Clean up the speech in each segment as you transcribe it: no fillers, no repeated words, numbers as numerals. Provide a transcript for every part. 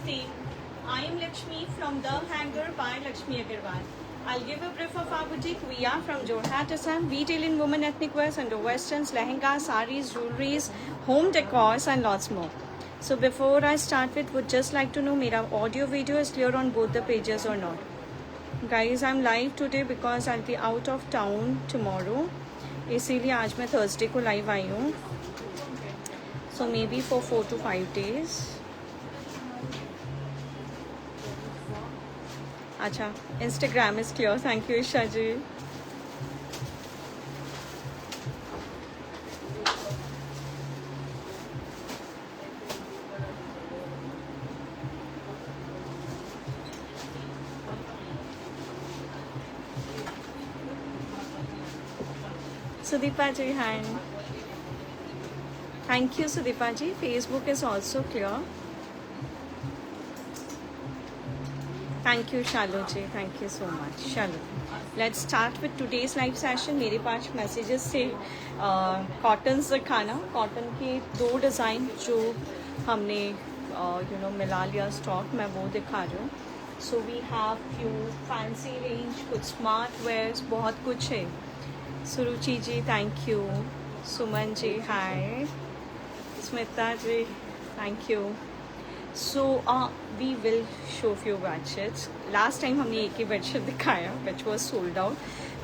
Namaste. I am Lakshmi from The Hanger by Lakshmi Agarwal. I'll give a brief of our boutique. We are from Jorhat, Assam. We deal in women ethnic wears under westerns, lehengas, saris, jewelries, home decors and lots more. So before I start with, would just like to know mera audio video is clear on both the pages or not. Guys, I'm live today because I'll be out of town tomorrow. इसीलिए आज मैं Thursday को live आई हूँ. So maybe for 4 to 5 days. अच्छा, Instagram is clear. Thank you, Isha ji. Sudeepa ji, hi. Thank you, Sudeepa ji. Facebook is also clear. Thank you, Shalo ji. Thank you so much. Shalo. Let's start with today's live session. मेरे पास messages से cottons दिखाना. Cotton के 2 design जो हमने मिला लिया stock, मैं वो दिखा रही हूँ. So we have few fancy range, कुछ smart wears, बहुत कुछ है. Suruchi ji, thank you. Suman ji, hi. Smita ji, thank you. So we will show few bedsheets. Last time हमने एक ही bedsheet दिखाया which was sold out.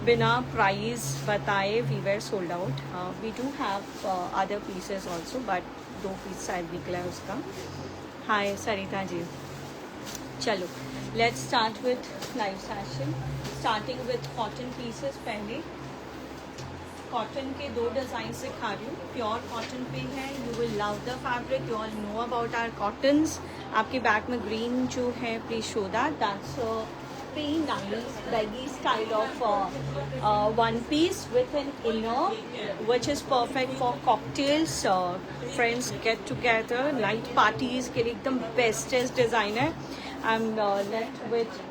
बिना प्राइस बताए we were sold out. We do have other pieces also, but 2 piece शायद निकला है उसका. हाय सरिता जी. चलो let's start with live session. Starting with cotton pieces. पहले कॉटन के 2 डिज़ाइन दिखा रही हूँ. प्योर कॉटन पे है. You will love the fabric. You all know about our cottons. आपके बैक में ग्रीन जो है, please show that's pretty nice baggy style of one piece with an inner which is perfect for cocktails, friends get together, night parties के लिए एकदम bestest design है. I'm left with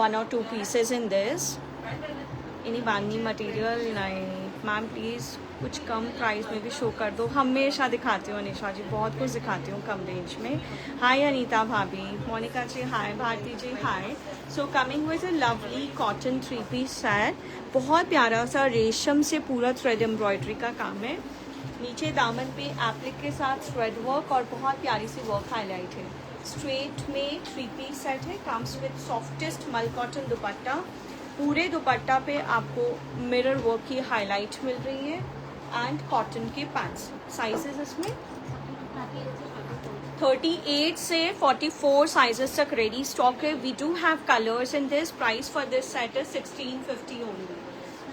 1 or 2 pieces in this. इन्हीं बांधनी material नहीं. Ma'am please कुछ कम price में भी show कर दो. हमेशा दिखाती हूँ अनिशा जी, बहुत कुछ दिखाती हूँ कम रेंज में. हाय अनीता भाभी. Monika ji hi. Bharti ji hi. So coming with a lovely cotton 3 piece set. बहुत प्यारा सा रेशम से पूरा थ्रेड एम्ब्रॉयडरी का काम है. नीचे दामन पे एप्लिक के साथ थ्रेड वर्क और बहुत प्यारी सी वर्क हाईलाइट है. स्ट्रेट में 3 पीस सेट है. Comes with softest mul cotton dupatta. पूरे दुपट्टा पे आपको मिरर वर्क की हाईलाइट मिल रही है एंड कॉटन के पैंट्स. साइजेस इसमें 38 से 44 साइजेस तक रेडी स्टॉक है. We do have colours in this. Price for this set is 1650 only.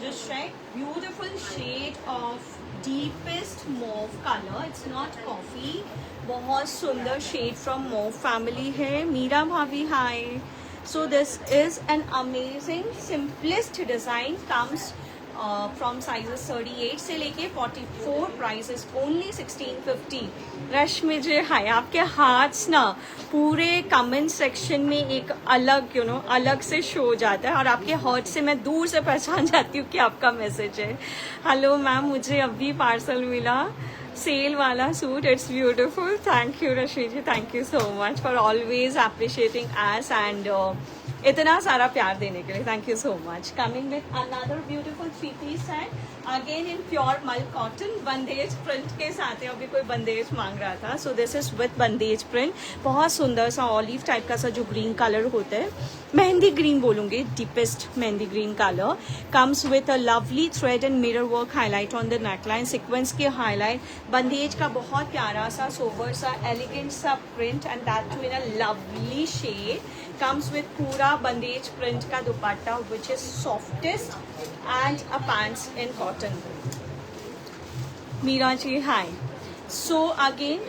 Just check. Beautiful shade of deepest mauve colour. It's not coffee. बहुत सुंदर शेड फ्रॉम मॉव फैमिली है. मीरा भाभी हाय. So this is an amazing simplest design. Comes from sizes 38 से लेके 44. Price is only 1650. रश्मि जी हाय. आपके हाथ ना पूरे कमेंट सेक्शन में एक अलग अलग से शो हो जाता है और आपके हाथ से मैं दूर से पहचान जाती हूँ कि आपका मैसेज है. हेलो मैम, मुझे अभी पार्सल मिला सेल वाला suit. It's beautiful. Thank you Rashmi ji. Thank you so much for always appreciating us and इतना सारा प्यार देने के लिए. थैंक यू सो मच. Coming with another beautiful 3 piece set again in pure मल कॉटन. बंदेज प्रिंट के साथ है. अभी कोई बंदेज मांग रहा था. So this is with bandhej print. बहुत सुंदर सा ऑलिव टाइप का सा जो ग्रीन कलर होता है, मेहंदी ग्रीन बोलूंगी, deepest mehndi green colour. Comes with a lovely thread and mirror work highlight on the neckline. Sequins के हाईलाइट. बंदेज का बहुत प्यारा सा सोबर सा एलिगेंट सा print and that too in a lovely shade. Comes with पूरा बंदेज प्रिंट का दुपट्टा which is softest and a pants in cotton. Meera ji hi. So again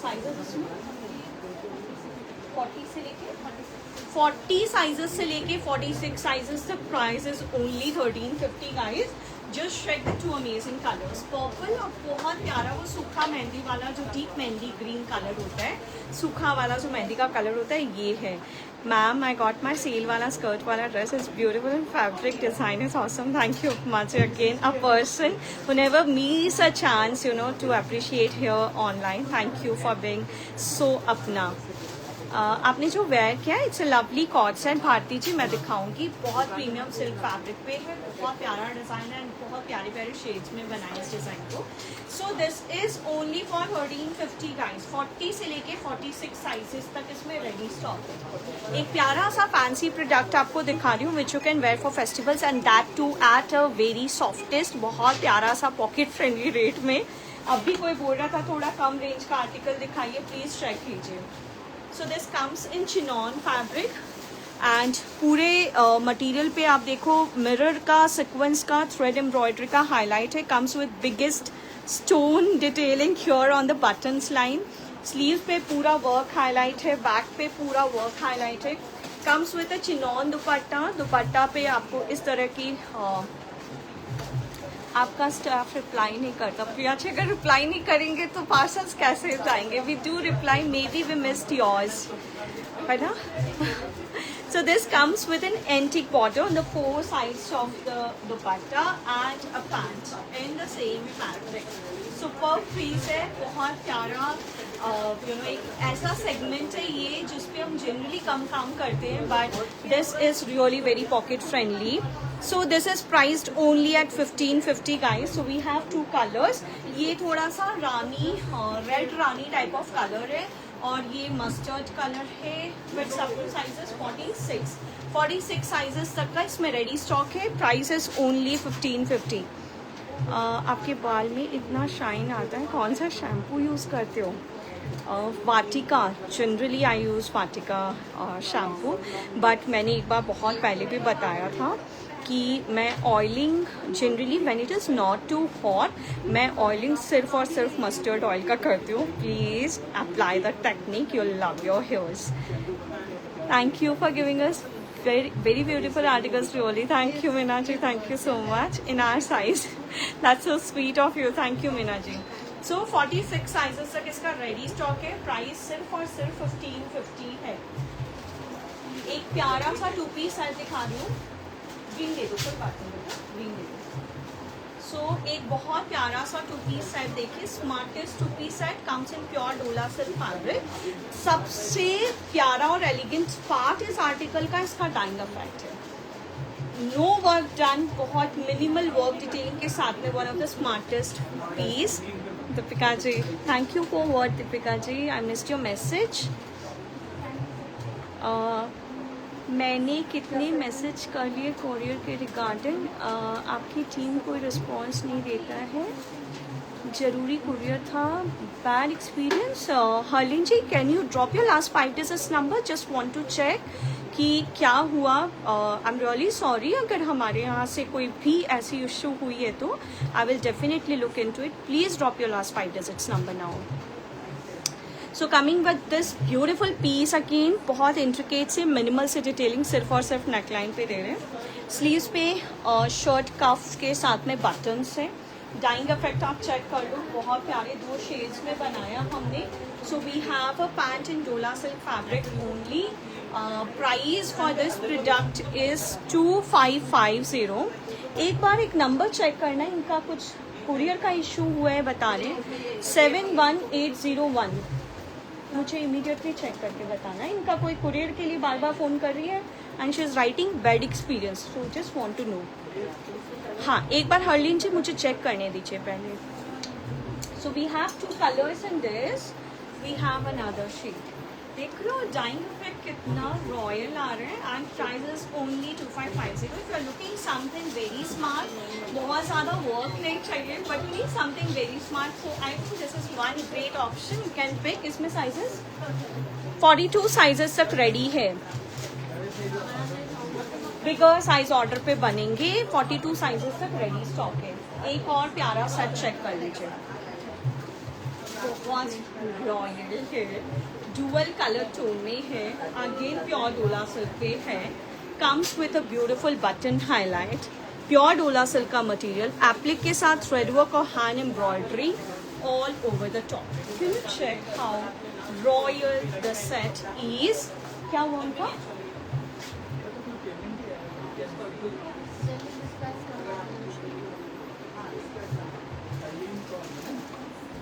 sizes इसमें 40 से लेके 40 साइजेस से लेके 46 साइजेस तक. Price is only 1350 guys. Just check the 2 amazing colours. Purple और बहुत प्यारा वो सूखा मेहंदी वाला जो डीप मेहंदी ग्रीन कलर होता है, सूखा वाला जो मेहंदी का कलर होता है, ये है. Ma'am I got my sale वाला स्कर्ट वाला dress. Is beautiful and fabric design is awesome. Thank you much again. A person who never miss a chance to appreciate here online. Thank you for being so apna. आपने जो wear किया it's a lovely cord set. Bharti ji मैं दिखाऊंगी, बहुत premium silk fabric पे है, बहुत प्यारा डिजाइन है एंड बहुत प्यारे प्यारे शेड्स में बनाए इस डिजाइन को। सो this is only for 1350 guys, 40 से लेके 46 साइजेस तक इसमें रेडी स्टॉक है। एक प्यारा सा फैंसी प्रोडक्ट आपको दिखा रही हूँ which you can wear for festivals and that too at a very softest, बहुत प्यारा सा पॉकेट फ्रेंडली रेट में। अब भी कोई बोल रहा था थोड़ा कम रेंज का आर्टिकल दिखाइए, प्लीज चेक कीजिए। So this comes in chinon fabric and पूरे मटेरियल पे आप देखो मिरर का, सिक्वेंस का, थ्रेड एम्ब्रॉयडरी का हाईलाइट है। Comes with biggest stone detailing here on the buttons line. Sleeve पे पूरा वर्क हाईलाइट है, बैक पे पूरा वर्क हाईलाइट है। कम्स विद अ चिनॉन दुपट्टा। दुपट्टा पे आपको इस तरह की आपका स्टाफ रिप्लाई नहीं करता प्रिया जी, अगर रिप्लाई नहीं करेंगे तो पार्सल्स कैसे जाएंगे? We do reply, maybe we missed yours, है ना? So this comes with an antique border on the 4 sides of the dupatta and a pant in the same fabric. Superb piece है, बहुत प्यारा। एक ऐसा segment है ये जिसपे हम जनरली कम काम करते हैं, but this is really very pocket friendly. So this is priced only at 1550 guys. So we have 2 colours. ये थोड़ा सा रानी, रेड रानी टाइप ऑफ कलर है और ये मस्टर्ड कलर है विद सब साइजेस 46 साइजेस तक का इसमें रेडी स्टॉक है। Price is only 1550। आपके बाल में इतना शाइन आता है, कौन सा शैम्पू यूज़ करते हो? Vatika, generally I use Vatika shampoo, but मैंने एक बार बहुत पहले भी बताया था कि मैं oiling generally when it is not too hot, मैं ऑयलिंग सिर्फ और सिर्फ मस्टर्ड ऑयल का करती हूँ। Please apply the technique, you will love your hairs. Thank you for giving us very beautiful articles really. Thank you Meena ji, thank you so much in our size. That's so sweet of you, thank you Meena ji. So 46 sizes तक इसका ready stock है। Price सिर्फ और सिर्फ 1550 है। एक प्यारा सा 2 पीस सेट दिखा रही हूँ। ग्रीन दे दो, कोई बात नहीं बेटा, ग्रीन दे दो। सो एक बहुत प्यारा सा 2 पीस सेट देखिए, smartest 2 piece set, comes in pure dola silk fabric. सबसे प्यारा और एलिगेंट पार्ट इस आर्टिकल का इसका डाइंग इफेक्ट है। नो वर्क डन, बहुत मिनिमल वर्क डिटेलिंग के साथ में one of the smartest piece. Deepika ji, thank you for word Deepika ji, I missed your message. मैंने कितने मैसेज कर लिए कोरियर के रिगार्डिंग, आपकी टीम कोई रिस्पॉन्स नहीं देता है। ज़रूरी कुरियर था, bad experience. Harleen ji, can you drop your last 5 digits number? Just want to check कि क्या हुआ। आई एम रियली सॉरी अगर हमारे यहाँ से कोई भी ऐसी इशू हुई है तो I will definitely look into it. Please drop your last 5 digits number now. So coming with this beautiful piece again, बहुत इंट्रिकेट से मिनिमल से डिटेलिंग सिर्फ और सिर्फ नेकलाइन पे दे रहे हैं। स्लीव्स पे शर्ट कफ के साथ में बटन्स है। डाइंग इफेक्ट आप चेक कर लो, बहुत प्यारे 2 शेड्स में बनाया हमने। So we have a pant in dola silk fabric only. Price for this product is 2550। एक बार एक नंबर चेक करना है, इनका कुछ कुरियर का इशू हुआ है बता रहे, 71801। मुझे इमीडिएटली चेक करके बताना है। इनका कोई कुरियर के लिए बार बार फ़ोन कर रही है and she is writing bad experience, so just want to know. हाँ, एक बार हर्लिन जी मुझे चेक करने दीजिए पहले। So we have 2 colours in this, we have another shade. देख लो डाइंग इफेक्ट कितना रॉयल आ रहा है and price is only 2550। If you are looking something very smart, बहुत ज़्यादा वर्क नहीं चाहिए but you need something very smart, so I think this is one great option you can pick. इसमें sizes 42 sizes तक ready है। Bigger size order पे बनेंगे, 42 sizes तक रेडी स्टॉक है। एक और प्यारा सेट चेक कर लीजिए, बहुत रॉयल है, डुअल कलर टोन में है, अगेन प्योर डोला सिल्क पे है। Comes with a beautiful button highlight, pure dola silk का मटेरियल, एप्लिक के साथ थ्रेड वर्क और hand embroidery all over the top. Can you check how royal the set is? क्या हुआ उनका?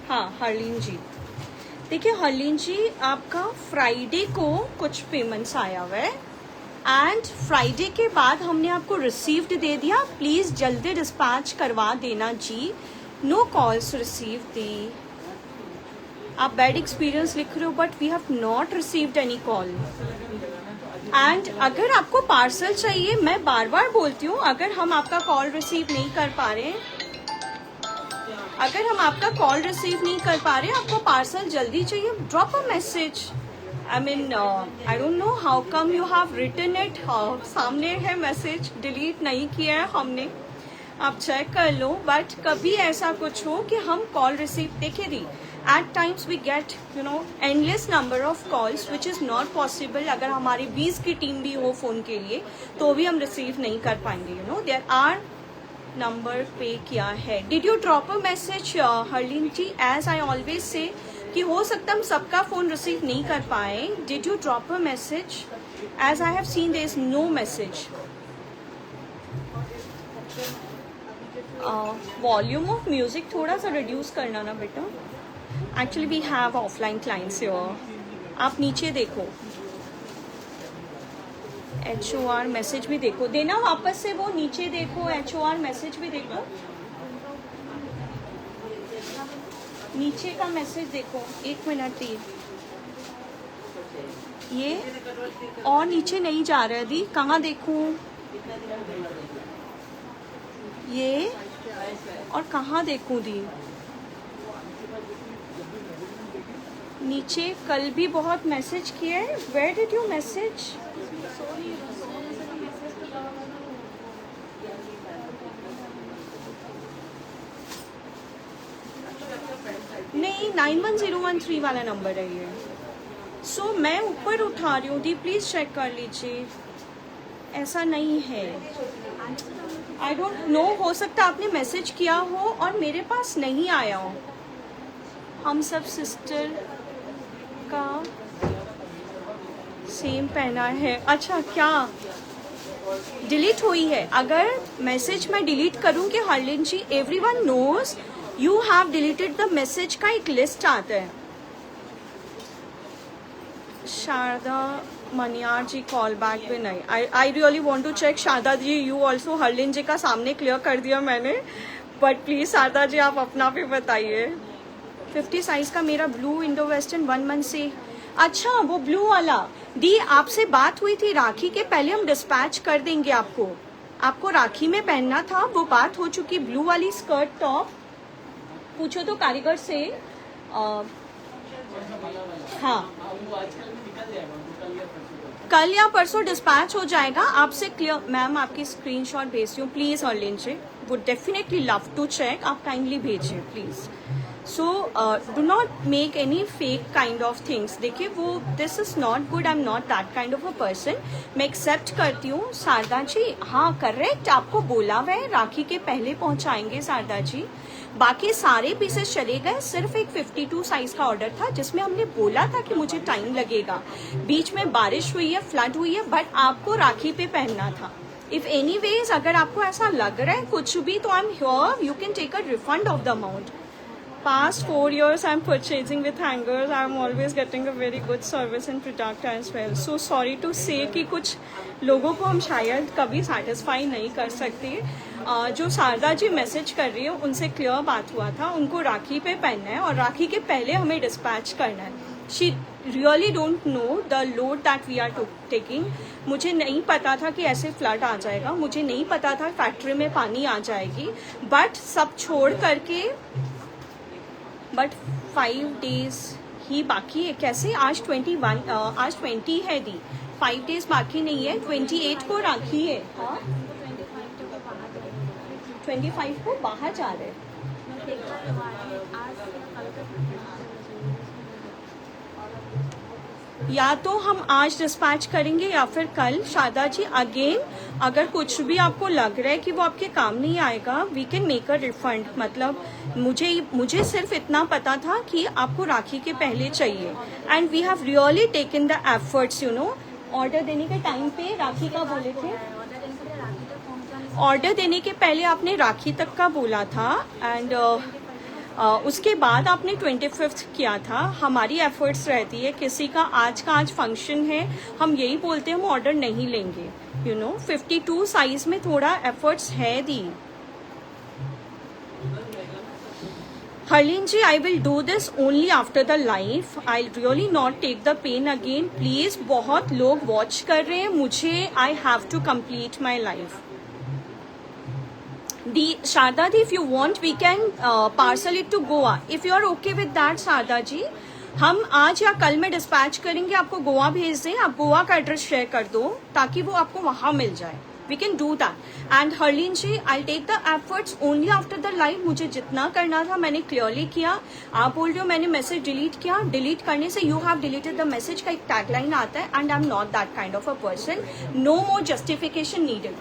हाँ हरलीन जी, देखिए हर्लिन जी, आपका फ्राइडे को कुछ पेमेंट्स आया हुआ है एंड फ्राइडे के बाद हमने आपको रिसीव्ड दे दिया. प्लीज जल्दी डिस्पैच करवा देना जी. नो कॉल्स रिसीव दी. आप बैड एक्सपीरियंस लिख रहे हो but we have not received any call. And अगर आपको पार्सल चाहिए, मैं बार बार बोलती हूँ, अगर हम आपका कॉल रिसीव नहीं कर पा रहे, आपको पार्सल जल्दी चाहिए, drop a message. I mean I don't know how come you have written it. सामने है मैसेज, डिलीट नहीं किया है हमने, आप चेक कर लो. बट कभी ऐसा कुछ हो कि हम कॉल रिसीव, देखिए दी at times we get endless number of calls which is not possible. अगर हमारी 20 की टीम भी हो फोन के लिए तो भी हम रिसीव नहीं कर पाएंगे. देयर आर नंबर पे किया है. Did you drop a message Harleen ji? As I always say कि हो सकता हम सबका फोन रिसीव नहीं कर पाए. Did you drop a message? As I have seen there is no message. Volume of music थोड़ा सा रिड्यूस करना ना बेटा. Actually we have offline clients here. आप नीचे देखो, HOR मैसेज भी देखो, देना वापस से वो नीचे देखो, HOR मैसेज भी देखो, नीचे का मैसेज देखो. 1 मिनट दी, ये और नीचे नहीं जा रहा है दी, कहाँ देखूं ये और कहाँ देखूं दी? नीचे कल भी बहुत मैसेज किए हैं. Where did you message? नहीं, 91013 वाला नंबर है ये. सो मैं ऊपर उठा रही हूँ दी, प्लीज चेक कर लीजिए. ऐसा नहीं है. आई डोंट नो, हो सकता आपने मैसेज किया हो और मेरे पास नहीं आया हो. हम सब सिस्टर का सेम पहना है. अच्छा, क्या डिलीट हुई है? अगर मैसेज मैं डिलीट करूं कि Harleen ji everyone knows you have deleted the message का एक लिस्ट आता है. शारदा मनियार जी कॉल बैक पे नहीं. I really want to check. Sharda ji you also, Harleen ji का सामने क्लियर कर दिया मैंने, बट प्लीज शारदा जी आप अपना भी बताइए. 50 साइज का मेरा ब्लू इंडो वेस्टर्न 1 मंथ से. अच्छा, वो ब्लू वाला दी, आपसे बात हुई थी राखी के पहले, हम डिस्पैच कर देंगे आपको. आपको राखी में पहनना था, वो बात हो चुकी. ब्लू वाली स्कर्ट टॉप पूछो तो कारीगर से. हाँ, कल या परसों डिस्पैच हो जाएगा. आपसे क्लियर. मैम आपकी स्क्रीनशॉट भेजती हूँ please. Harleen ji would definitely love to check. आप काइंडली भेजिए please. So do not make any fake kind of things. देखिए वो this is not good. I am not that kind of a person. मैं accept करती हूँ. शारदा जी हाँ करेक्ट, आपको बोला हुआ है राखी के पहले पहुंचाएंगे शारदा जी. बाकी सारे पीसेस चले गए, सिर्फ एक 52 साइज का ऑर्डर था जिसमें हमने बोला था कि मुझे टाइम लगेगा. बीच में बारिश हुई है, फ्लड हुई है, बट आपको राखी पे पहनना था. इफ एनी वेज अगर आपको ऐसा लग रहा है कुछ भी तो I am here, you can take a refund of the amount. Past 4 years I'm purchasing with hangers. I'm always getting a very good service and product as well. So sorry to say कि कुछ लोगों को हम शायद कभी satisfy नहीं कर सकते. जो शारदा जी मैसेज कर रही है उनसे क्लियर बात हुआ था, उनको राखी पे पहनना है और राखी के पहले हमें डिस्पैच करना है. She really don't know the load that we are taking. मुझे नहीं पता था कि ऐसे फ्लड आ जाएगा, मुझे नहीं पता था फैक्ट्री में पानी आ जाएगी, बट सब छोड़ करके. बट 5 days ही बाकी है. कैसे? आज 21 आज 20 है दी, 5 days बाकी नहीं है. 28 को राखी है. हाँ 25 को बाहर जा रहे हैं. या तो हम आज डिस्पैच करेंगे या फिर कल. शारदा जी अगेन अगर कुछ भी आपको लग रहा है कि वो आपके काम नहीं आएगा, we can make a refund. मतलब मुझे सिर्फ इतना पता था कि आपको राखी के पहले चाहिए and we have really taken the efforts. You know order देने के टाइम पे राखी का बोले थे, ऑर्डर देने के पहले आपने राखी तक का बोला था. एंड उसके बाद आपने 25th किया था। हमारी एफर्ट्स रहती है, किसी का आज फंक्शन है, हम यही बोलते हैं हम ऑर्डर नहीं लेंगे, 52 साइज में थोड़ा एफर्ट्स है दी। Harleen ji, I will do this only after the life, I really not take the pain again please. बहुत लोग वॉच कर रहे हैं मुझे, I have to complete my life. Sharda di, if you want we can parcel it to Goa, if you are okay with that Sharda ji, हम आज या कल में डिस्पैच करेंगे, आपको गोवा भेज दें, आप गोवा का एड्रेस शेयर कर दो ताकि वो आपको वहां मिल जाए। We can do that. And Harleen ji, I'll take the efforts only after the live. मुझे जितना करना था मैंने क्लियरली किया। आप बोल रहे हो मैंने मैसेज डिलीट किया, डिलीट करने से you have deleted the message का एक टैगलाइन आता है, and I am not that kind of a person. No more justification needed,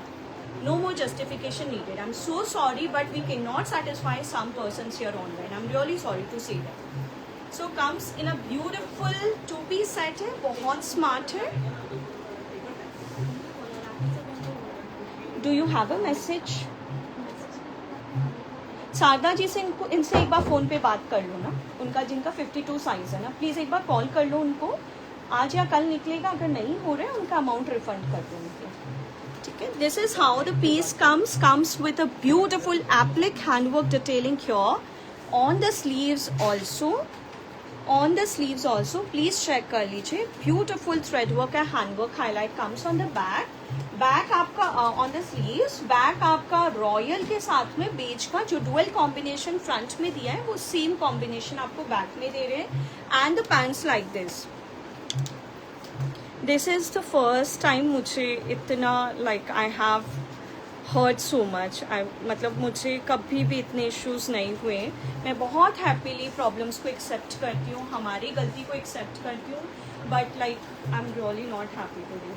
no more justification needed. I'm so sorry, but we cannot satisfy some persons here online. I'm really sorry to say that. So comes in a beautiful two-piece set है, बहुत smart है। Do you have a message? Sharda ji से इनसे एक बार phone पे बात कर लो ना, उनका जिनका 52 साइज है ना, प्लीज एक बार कॉल कर लो उनको, आज या कल निकलेगा, अगर नहीं हो रहा है उनका अमाउंट रिफंड कर दो उनके, ठीक है। This is how the piece comes with a beautiful applique handwork detailing here on the sleeves also, please check कर लीजिए, ब्यूटिफुल थ्रेड वर्क है, handwork highlight comes on the back आपका ऑन द स्लीव्स, बैक आपका royal के साथ में beige का जो डुअल कॉम्बिनेशन फ्रंट में दिया है वो सेम कॉम्बिनेशन आपको बैक में दे रहे हैं, and the pants like this is the first time मुझे इतना like I have hurt so much, मतलब मुझे कभी भी इतने इश्यूज नहीं हुए। मैं बहुत हैप्पीली प्रॉब्लम्स को एक्सेप्ट करती हूँ, हमारी गलती को एक्सेप्ट करती हूँ, but like I am really not happy today.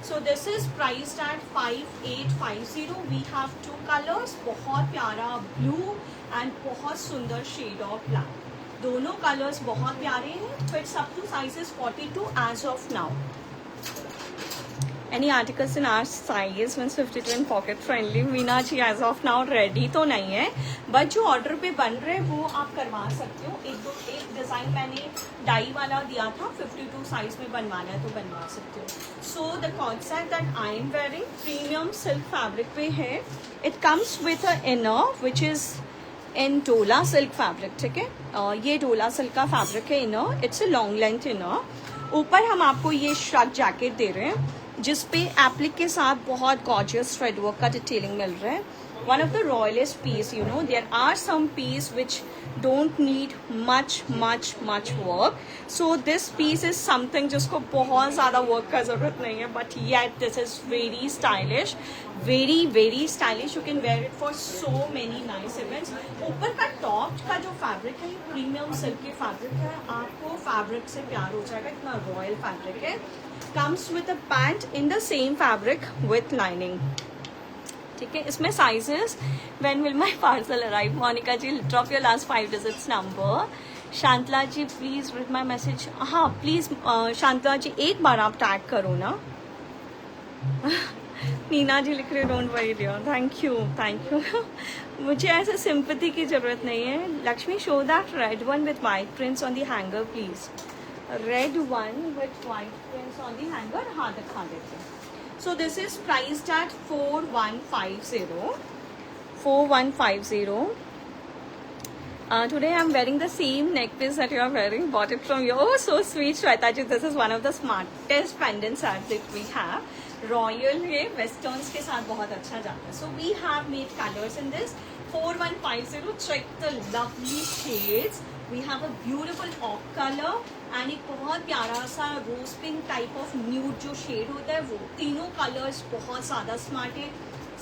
So this is priced at 5850। We have 2 colours, बहुत प्यारा ब्लू एंड बहुत सुंदर शेड ऑफ ब्लैक, दोनों कलर्स बहुत प्यारे हैं। Fits up to sizes 42 as of now. Any articles in our size 152 and pocket friendly? Meena ji as of now ready तो नहीं है, बट जो ऑर्डर पे बन रहे हैं वो आप करवा सकते हो। एक डिज़ाइन मैंने डाई वाला दिया था, 52 साइज में बनवाना है तो बनवा सकते हो। So the concept that I am wearing premium silk fabric पे है। It comes with a inner which is in dola silk fabric, ठीक है। ये डोला सिल्क का फैब्रिक है inner, it's a long length inner. ऊपर हम आपको ये श्रग जैकेट दे रहे हैं जिसपे एप्लिक के साथ बहुत गॉर्जियस थ्रेड वर्क का डिटेलिंग मिल रहा है। One of the royalest piece, there are some piece which don't need much work, so this piece is something जिसको बहुत ज़्यादा वर्क का ज़रूरत नहीं है, but yet this is very stylish, very stylish. You can wear it for so many nice events. ऊपर का top का जो फैब्रिक है प्रीमियम सिल्क की फैब्रिक है, आपको फैब्रिक से प्यार हो जाएगा, इतना रॉयल फैब्रिक है। comes with a pant in the same fabric with lining, ठीक है। इसमें sizes, when will my parcel arrive? Monika ji, drop your last 5 digits number. Shantala ji please read my message. हाँ प्लीज शांतला जी एक बार आप टैग करो ना। नीना जी लिख रहे don't worry dear, thank you. मुझे ऐसे सिंपैथी की जरूरत नहीं है। Lakshmi, show that red one with white prints on the hanger please. Red one with white prints on the hanger, हाँ दिखा देते हैं। So this is priced at 4150। Today I'm wearing the same neck piece that you are wearing. Bought it from you. Oh, so sweet, Shweta ji. This is one of the smartest pendant sets that we have. Royal है, westerns के साथ बहुत अच्छा जाता है. So we have made colors in this. 4150. Check the lovely shades. We have a beautiful off color and एक बहुत प्यारा सा rose pink type of nude जो shade होता है वो. तीनों colors बहुत ज़्यादा smart है.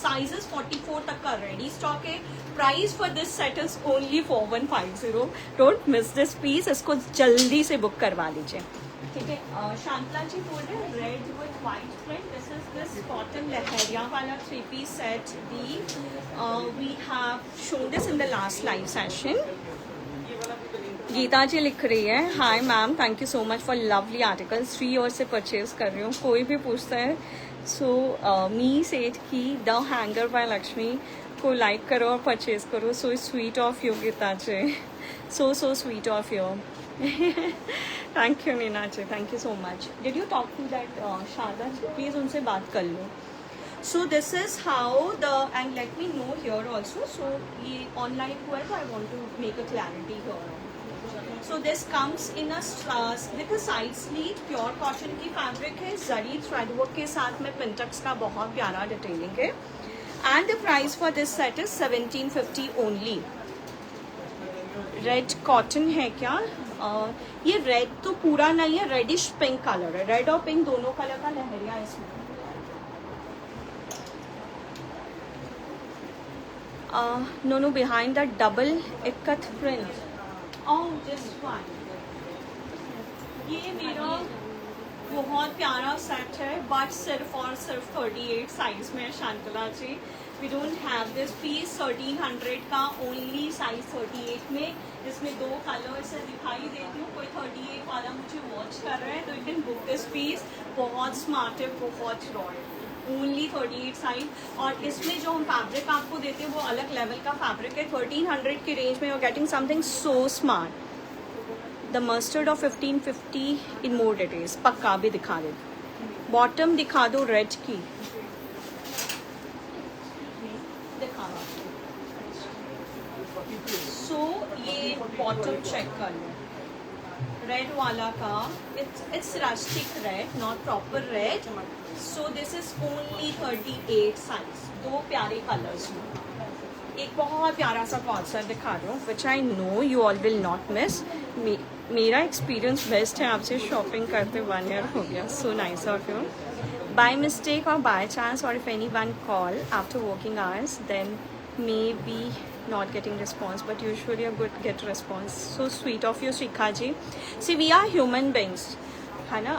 Sizes 44 तक का रेडी स्टॉक है. Price for this set is only 4150. Don't miss this piece. इसको जल्दी से बुक करवा लीजिए, ठीक है. शांतला जी बोल रहे हैं red with white print. This is this cotton lehariya वाला 3-piece set. We have shown this in the last live session. Geeta ji लिख रही है, hi ma'am, thank you so much for lovely articles. 3 year से परचेज कर रही हूँ. कोई भी पूछता है. सो मी सेट की द हैंगर बाय लक्ष्मी को लाइक करो और परचेज करो. So sweet of you Geeta ji, so sweet of you. Thank you Neena ji, thank you so much. Did you talk to that Sharda ji? Please उनसे बात कर लो. So this is how the, and let me know here also. So ये online हुआ है तो I want to make a clarity here. So this comes in a with a side sleeve, pure cotton की fabric है, zari thread work के साथ में pintucks का बहुत प्यारा डिटेलिंग है. And the price for this set is 1750 only. Red cotton है क्या? ये रेड तो पूरा नहीं है, रेडिश पिंक कलर है. रेड और पिंक दोनों कलर का लहरिया है इसमें. Know behind the double ikat print. Oh, just one. ये मेरा बहुत प्यारा सेट है, बट सिर्फ और सिर्फ 38 साइज में है Shantala ji. We don't have this piece 1300 का, ओनली साइज 38 में. इसमें दो कलर्स है, दिखाई देती हूँ. कोई 38 वाला मुझे वॉच कर रहा है तो you can book this piece. बहुत स्मार्ट है, बहुत रॉयल. Only 38 size. और इसमें जो हम फैब्रिक आपको देते हैं वो अलग लेवल का फैब्रिक है. 1300 की रेंज में you are getting something so smart. The mustard of 1550 in more details. पक्का भी दिखा दे. बॉटम दिखा दो रेड की, दिखा दो. सो ये बॉटम चेक कर लो, रेड वाला का. It's rustic red, not proper red. So this is only 38 size. दो प्यारे कलर्स में. एक बहुत प्यारा सा कॉन्सेप्ट दिखा रहा हूँ, which I know you all will not miss. मेरा एक्सपीरियंस बेस्ट है आपसे शॉपिंग करते. 1 year हो गया. So nice of you. By mistake और बाय चांस, और if anyone call after working hours, then maybe not getting response, but usually a good get response. So sweet of you Shikha ji. See, we are human beings, है ना.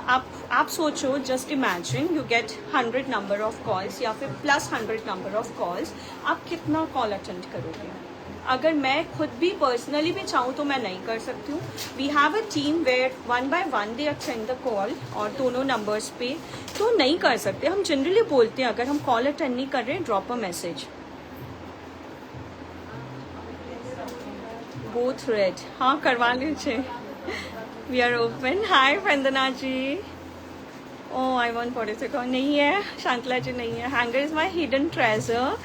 आप सोचो, just imagine you get 100 number of calls या फिर plus 100 number of calls. आप कितना call attend करोगे? अगर मैं खुद भी पर्सनली भी चाहूँ तो मैं नहीं कर सकती हूँ. We have a team where 1 by 1 they attend the call, और दोनों नंबर्स पे तो नहीं कर सकते. हम जनरली बोलते हैं अगर हम कॉल अटेंड नहीं कर रहे हैं, drop a message. Both red, हाँ करवा लीजिए. We are open. Hi Vandana ji. Oh I want 46. नहीं है शांतला जी, नहीं है. Hanger is my hidden treasure.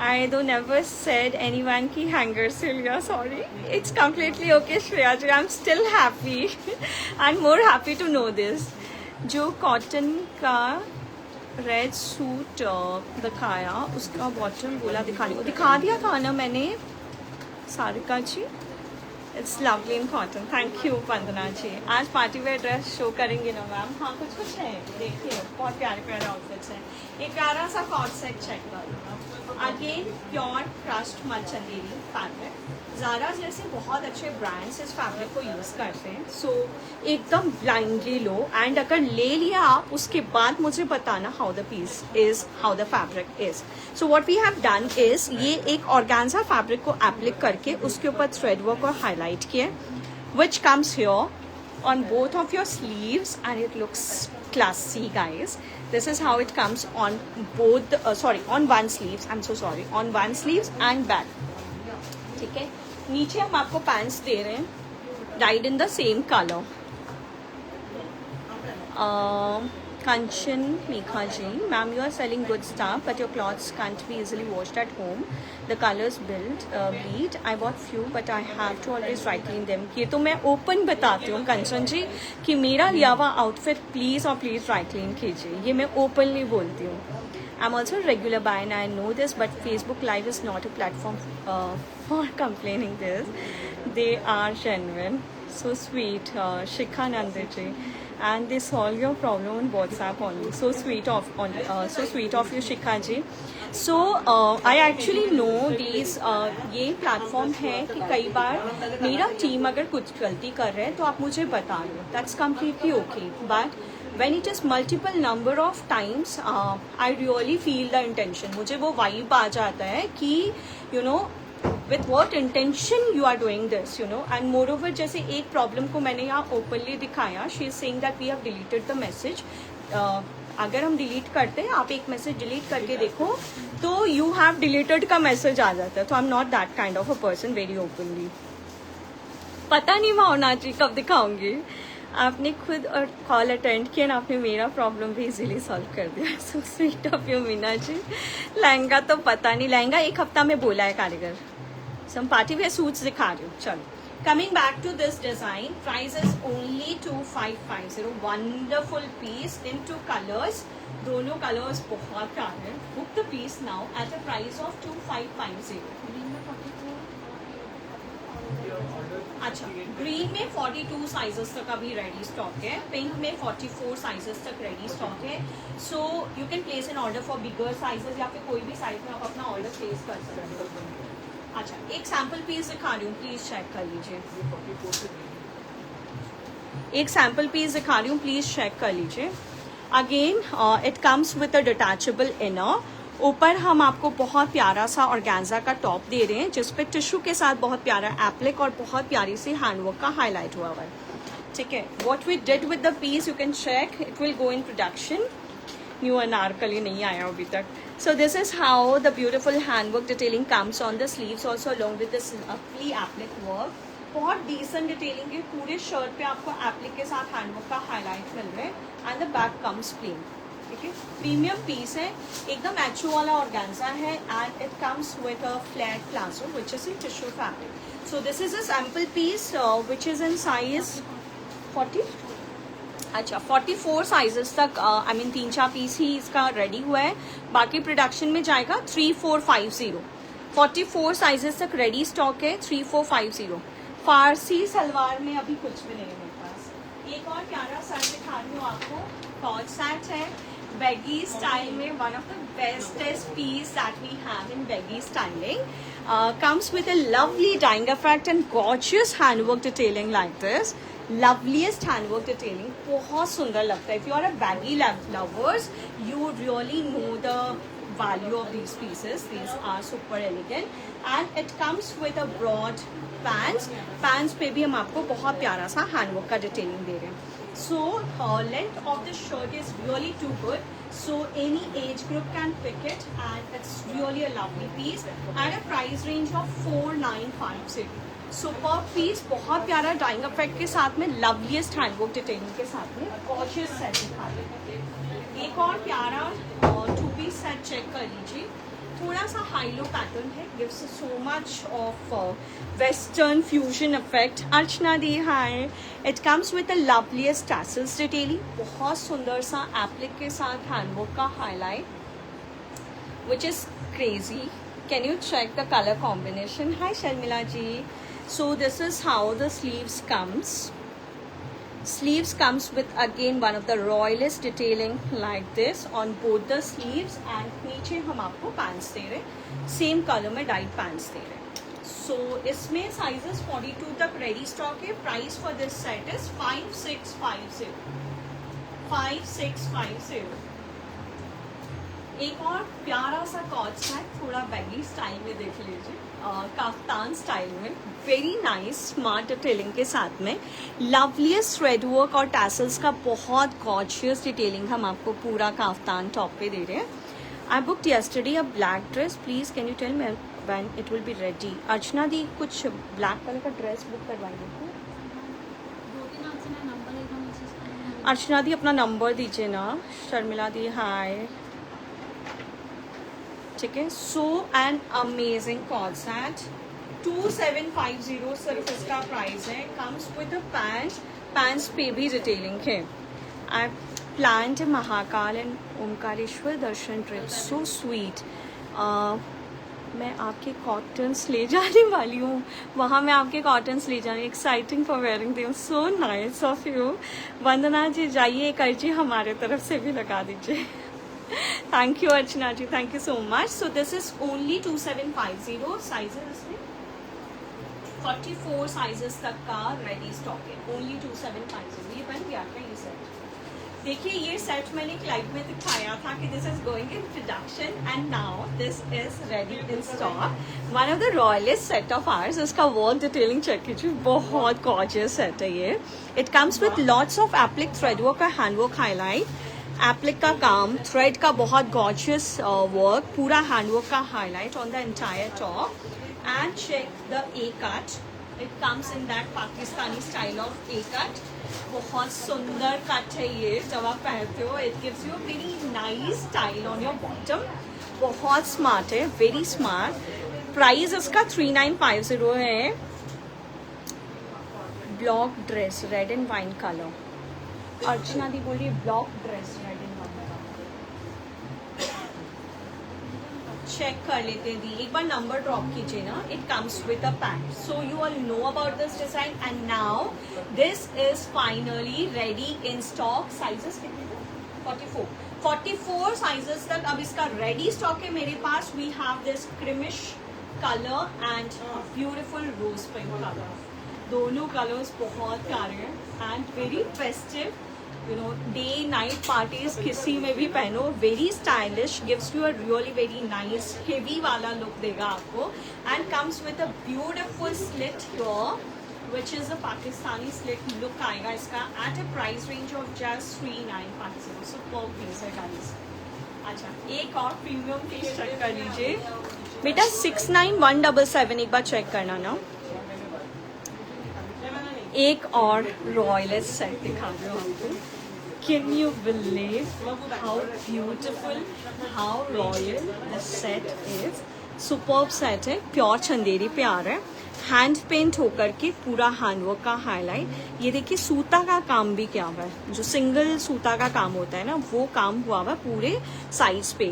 I don't never said anyone की हैंगर से लिया. Sorry. It's completely okay Shreya ji. I am still happy and more happy to know this. जो cotton का red suit दिखाया, उसका बॉटम बोला दिखाने को, दिखा दिया था ना मैंने Sarika ji. It's lovely in cotton. Thank you Vandana ji. आज पार्टी वेयर ड्रेस शो करेंगे ना मैम? हाँ कुछ है, देखिए बहुत प्यारे प्यारे आउटफिट्स हैं. एक प्यारा सा कॉट सेट चेक करो. अगेन प्योर क्रश्ड मलचंदेरी फैब्रिक. ज़ारा जैसे बहुत अच्छे ब्रांड्स इस फैब्रिक को यूज़ करते हैं. सो एकदम ब्लाइंडली लो, एंड अगर ले लिया आप, उसके बाद मुझे बताना how the piece is, how the fabric is. So what we have done is, ये एक ऑर्गेन्जा फैब्रिक को एप्लिक करके उसके ऊपर थ्रेड वर्क और हाईलाइट किया, which comes here on both of your sleeves, and it looks classy guys. This is how it comes on both on one sleeves. I'm so sorry, on one sleeves and back. ठीक है. नीचे हम आपको pants दे रहे हैं died in the same colour. Kanchan Mekha ji, ma'am, you are selling good stuff, but your clothes can't be easily washed at home. The colors bleed. I bought few, but I have to always dry clean them. ये तो मैं open बताती हूँ कंचन जी कि मेरा लिया हुआ outfit please और प्लीज़ ड्राई क्लीन कीजिए. ये मैं ओपनली बोलती हूँ. I'm also a regular buyer and I know this, but Facebook Live is not a platform for complaining this. They are genuine. So sweet, Shikha Nandiji. And they solve your problem on WhatsApp only. So sweet of you, Shikha ji. So I actually know these ये platform है कि कई बार मेरा team अगर कुछ गलती कर रहे हैं तो आप मुझे बता लो. That's completely okay. But when it is multiple number of times, I really feel the intention. मुझे वो वाइब आ जाता है कि you know with what intention you are doing this, you know. And moreover, जैसे एक प्रॉब्लम को मैंने यहाँ ओपनली दिखाया, she is saying that we have deleted the message. अगर हम डिलीट करते हैं, आप एक मैसेज डिलीट करके देखो तो यू हैव डिलीटेड का मैसेज आ जाता है. तो I am not that kind of a person very openly. पता नहीं भावना जी कब दिखाऊंगी. आपने खुद और कॉल अटेंड किया ना, आपने मेरा प्रॉब्लम भी इजीली सॉल्व कर दिया. So sweet of you Meena ji. Lehenga तो पता नहीं, लहंगा एक हफ्ता में बोला है कारीगर. सम पार्टी वेयर सूट्स दिखा रही हूँ. चलो, coming back to this design, price is only 2550. Wonderful piece in 2 colours. दोनों कलर्स बहुत प्यारे हैं. Book the piece now at a price of 2550. अच्छा, ग्रीन में 42 साइजेस तक अभी रेडी स्टॉक है. पिंक में 44 साइजेस तक रेडी स्टॉक है. सो you can place N order for bigger sizes या फिर कोई भी साइज में आप अपना ऑर्डर प्लेस कर सकते हो. अच्छा, एक सैम्पल पीस दिखा रही हूँ, प्लीज चेक कर लीजिए. एक सैम्पल पीस दिखा रही हूँ, प्लीज चेक कर लीजिए. Again it comes with a detachable inner. ऊपर हम आपको बहुत प्यारा सा ऑर्गेन्जा का टॉप दे रहे हैं जिसपे टिश्यू के साथ बहुत प्यारा एप्लिक और बहुत प्यारी सी हैंडवर्क का हाईलाइट हुआ है. ठीक है, what we did with the piece you can check, it will go in production. New anarkali नहीं आया अभी तक. So this is how the beautiful handwork detailing comes on the sleeves also along with this lovely applique work. बहुत decent detailing है. पूरे shirt पे आपको applique के साथ हैंडवर्क का हाईलाइट मिल रहा है and the back comes plain. ठीक है, प्रीमियम पीस है, एकदम एचो वाला ऑर्गेन्जा है and it comes with a flat palazzo which is in tissue fabric. So this is a sample piece which is in size 40. अच्छा, 44 sizes तक I mean 3-4 piece ही इसका ready हुआ है. बाकी प्रोडक्शन में जाएगा 3450. 44 साइजेस तक रेडी स्टॉक है. 3450. फारसी सलवार में अभी कुछ भी नहीं है मेरे पास. एक और प्यारा सेट दिखा रही हूँ आपको. कॉर्ड सेट है बैगी स्टाइल में. One of the bestest piece that we have in baggy styling. comes with a lovely dyeing effect and gorgeous handwork detailing like this. Loveliest handwork detailing, बहुत सुंदर लगता है. If you are a baggy lovers, you really know the value of these pieces. These are super elegant and it comes with a broad pants. Pants पे भी हम आपको बहुत प्यारा सा handwork का detailing दे रहे हैं. So length of the shirt is really too good. So any age group can pick it and it's really a lovely piece at a price range of 4950. Super piece, बहुत प्यारा dying effect के साथ में, loveliest handwork detailing के साथ में gorgeous set दिखा रहे हैं. एक और प्यारा 2 पीस सेट चेक कर लीजिए. थोड़ा सा हाईलो पैटर्न है, gives so much of western fusion effect. Archana दी hi. It comes with a loveliest tassels detailing. बहुत सुंदर सा एप्लिक के साथ हैंडवर्क का highlight which is crazy. Can you check the colour combination. Hi Sharmila ji. So this is how the sleeves comes. Sleeves comes with again one of the royalist detailing like this on both the sleeves and नीचे हम आपको pants दे रहे हैं. Same color में dyed pants दे रहे हैं. So इसमें sizes 42 तक ready stock है. Price for this set is 5650. 5650. एक और प्यारा सा कॉर्ड सेट, थोड़ा बैगी स्टाइल में देख लीजिए. काफ्तान स्टाइल में, वेरी नाइस स्मार्ट डिटेलिंग के साथ में. लवलीस्ट थ्रेड वर्क और टैसल्स का बहुत गॉर्जियस डिटेलिंग हम आपको पूरा काफ्तान टॉप पे दे रहे हैं. I booked yesterday a black dress. Please can you tell me when it will be ready. Archana di कुछ ब्लैक कलर का ड्रेस बुक करवाइए. अर्चना दी अपना नंबर दीजिए ना. शर्मिला दी हाय. ठीक है, सो एन अमेजिंग कॉर्ड सेट. 2750 सिर्फ इसका प्राइस है. कम्स विद अ पैंट्स पे भी डिटेलिंग है. I planned Mahakal and Omkareshwar दर्शन ट्रिप. So sweet. मैं आपके कॉटन्स ले जाने वाली हूँ. वहाँ मैं आपके कॉटन्स ले जाने. Exciting for wearing them. So nice of you. Vandana ji जाइए, एक अर्जी हमारे तरफ से भी लगा दीजिए. Thank you Archana ji, thank you so much. So this is only 2750. Sizes इसमें 44 साइजेस तक का रेडी स्टॉक है. ओनली 2750. ये बन गया क्या ये सेट? देखिए, ये सेट मैंने एक लाइव में दिखाया था कि this is going in production and now this is ready in stock. One of the royalest set of ours. इसका वर्क डिटेलिंग चेक कीजिए, बहुत गॉर्जियस सेट है ये. It comes with lots of applique threadwork और handwork highlight. Applique का काम, thread का बहुत गॉर्जियस वर्क, पूरा हैंडवर्क का highlight on the entire top. And check the A cut. It comes in that Pakistani style of A cut. बहुत सुंदर cut है ये. जब आप पहनते हो it gives you very nice style on your bottom. बहुत स्मार्ट है, वेरी स्मार्ट. प्राइस इसका 3950 है. Block dress red and wine colour. Archana di बोल रही है block dress red and wine colour. Check कर लेते हैं दी, एक बार नंबर ड्रॉप कीजिए ना. It comes with a pant. So you all know about this design and now this is finally ready in stock. Sizes कितने थे? 44 साइजेस तक अब इसका रेडी स्टॉक है मेरे पास. We have this creamish colour and beautiful rose pink colour. दोनों colours बहुत प्यारे हैं and very festive. You know, day night parties किसी में भी पहनो. Very stylish, gives you a really very nice heavy वाला लुक देगा आपको. And comes with a beautiful slit here which is a Pakistani slit look आएगा इसका at a price range of just 3950. Superb piece है guys. अच्छा, एक और premium piece check कर लीजिए बेटा. 69177 एक बार चेक करना ना. एक और रॉयलिस्ट सेट दिखा रही हूँ आपको. Can you believe how beautiful, how royal this set is? Superb set है, प्योर चंदेरी पे आ रहा है. हैंड पेंट होकर के पूरा हैंडवर्क का हाईलाइट. ये देखिए सूता का काम भी क्या हुआ है. जो सिंगल सूता का काम होता है ना, वो काम हुआ हुआ पूरे साइड्स पे.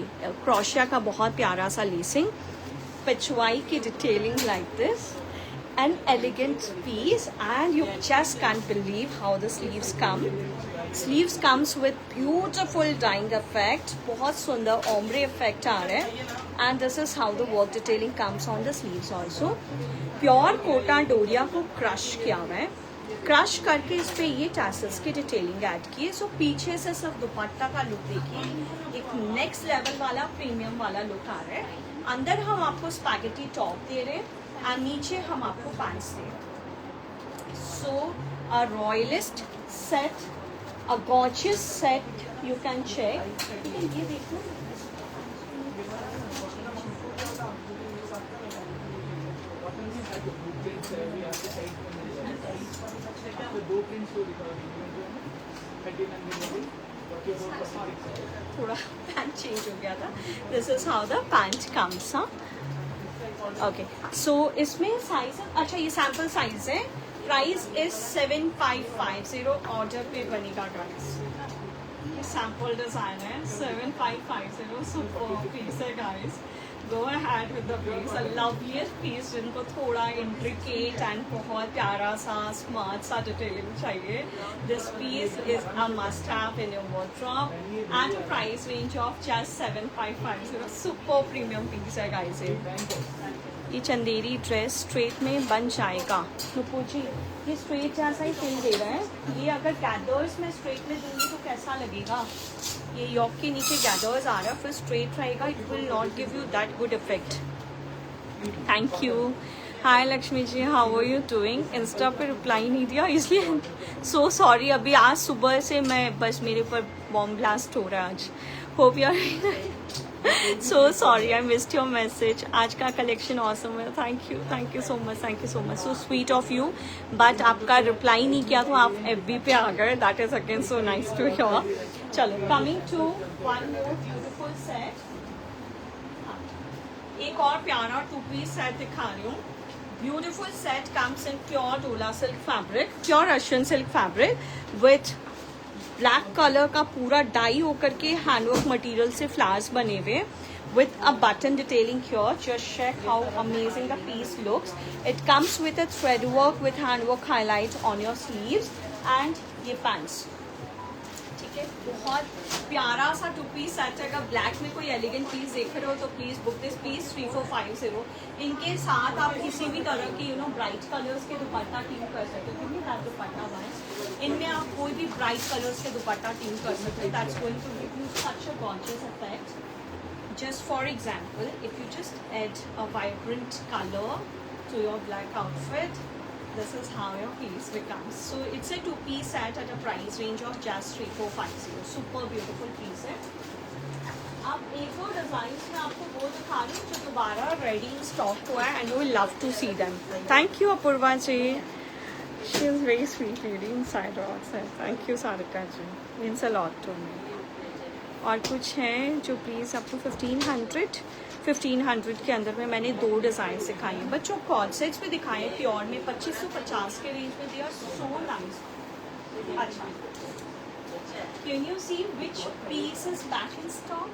क्रोशिया का बहुत प्यारा सा लेसिंग, पिछवाई की detailing like this. An elegant piece and you just can't believe how the sleeves come. Sleeves comes with beautiful dyeing effect. बहुत सुंदर ombre effect आ रहा है. And this is how the work detailing comes on the sleeves also. Pure Kota Doria को crush किया हुआ है. Crush करके इस पे ये टैसल्स की डिटेलिंग ऐड की है. सो पीछे से सिर्फ दुपट्टा का लुक देखिए, एक नेक्स्ट लेवल वाला प्रीमियम वाला लुक आ रहा है. अंदर हम आपको स्पैगेटी टॉप दे रहे हैं और नीचे हम आपको पैंट्स दे रहे हैं. So a royalest set, a gorgeous set, you can check. ये देखो, थोड़ा पैंट चेंज हो गया था. This is how the pant comes. Okay, so इसमें साइज, अच्छा ये सैम्पल साइज है. Price is 7550. ऑर्डर पे बनेगा गाइस. ये सैम्पल डिजाइन है. 7550. सुपर पीस है guys. Go ahead with the piece. A loveliest piece जिनको थोड़ा intricate and बहुत प्यारा सा स्मार्ट सा डिटेलिंग चाहिए. This piece is a must have in your wardrobe at a price range of just 7550. Super premium piece है guys. ये Chanderi dress straight में बन जाएगा. नुपुर जी, ये स्ट्रेट जैसा ही फील दे रहा है. ये अगर गैदर्स में स्ट्रेट में दूंगी तो कैसा लगेगा. ये यॉक के नीचे गैदर्स आ रहा है, फिर स्ट्रेट रहेगा. It will not give you that good effect. Thank you. Hi Lakshmi ji, how are you doing. Insta पे रिप्लाई नहीं दिया इसलिए सो सॉरी. अभी आज सुबह से मैं बस मेरे ऊपर बॉम्ब ब्लास्ट हो रहा है आज. Hope you are so sorry I missed your message. आज का कलेक्शन awesome है. Thank you so much. So sweet of you. But आपका रिप्लाई नहीं किया तो आप FB पे आ गए. That is again so nice to hear. चलो, coming to one more beautiful set. एक और प्यारा 2-piece सेट दिखा रही हूँ. Beautiful set comes in pure dola silk fabric, pure Russian silk fabric with black colour का पूरा डाई होकर के हैंडवर्क मटेरियल से फ्लावर्स बने हुए with a button detailing here. Just check how amazing the piece looks. It comes with a thread work with handwork highlight on your sleeves and ये pants. ठीक है, बहुत प्यारा सा 2-piece सेट है. अगर ब्लैक में कोई एलिगेंट पीस देख रहे हो तो प्लीज बुक दिस पीस. 3450. इनके साथ आप किसी भी तरह की ब्राइट कलर्स के दुपट्टा टीम कर सकते हो. क्योंकि दैट दुपट्टा वाइज इनमें आप कोई भी ब्राइट कलर्स के दुपट्टा टीम कर सकते हो. That's going to give you such a gorgeous effect. Just for example, if you just add a vibrant color to your black outfit, This is how your piece becomes. So it's a 2-piece set at a price range of just 3450. Super beautiful piece है. अब एक और design में आपको वो दिखा रही हूँ जो दोबारा रेडी इन स्टॉक हुआ है, and you will love to see them. Thank you Apurva ji. She is very sweet lady inside outside. Thank you Sarika ji, means a lot to me. और कुछ हैं जो प्लीज़ आपको 1500 के अंदर में मैंने 2 डिज़ाइन सिखाई हैं. बच्चों कॉर्ड सेट्स भी दिखाए हैं प्योर में 2550 के रेंज में. They are so nice. अच्छा, can you see which piece is back in stock?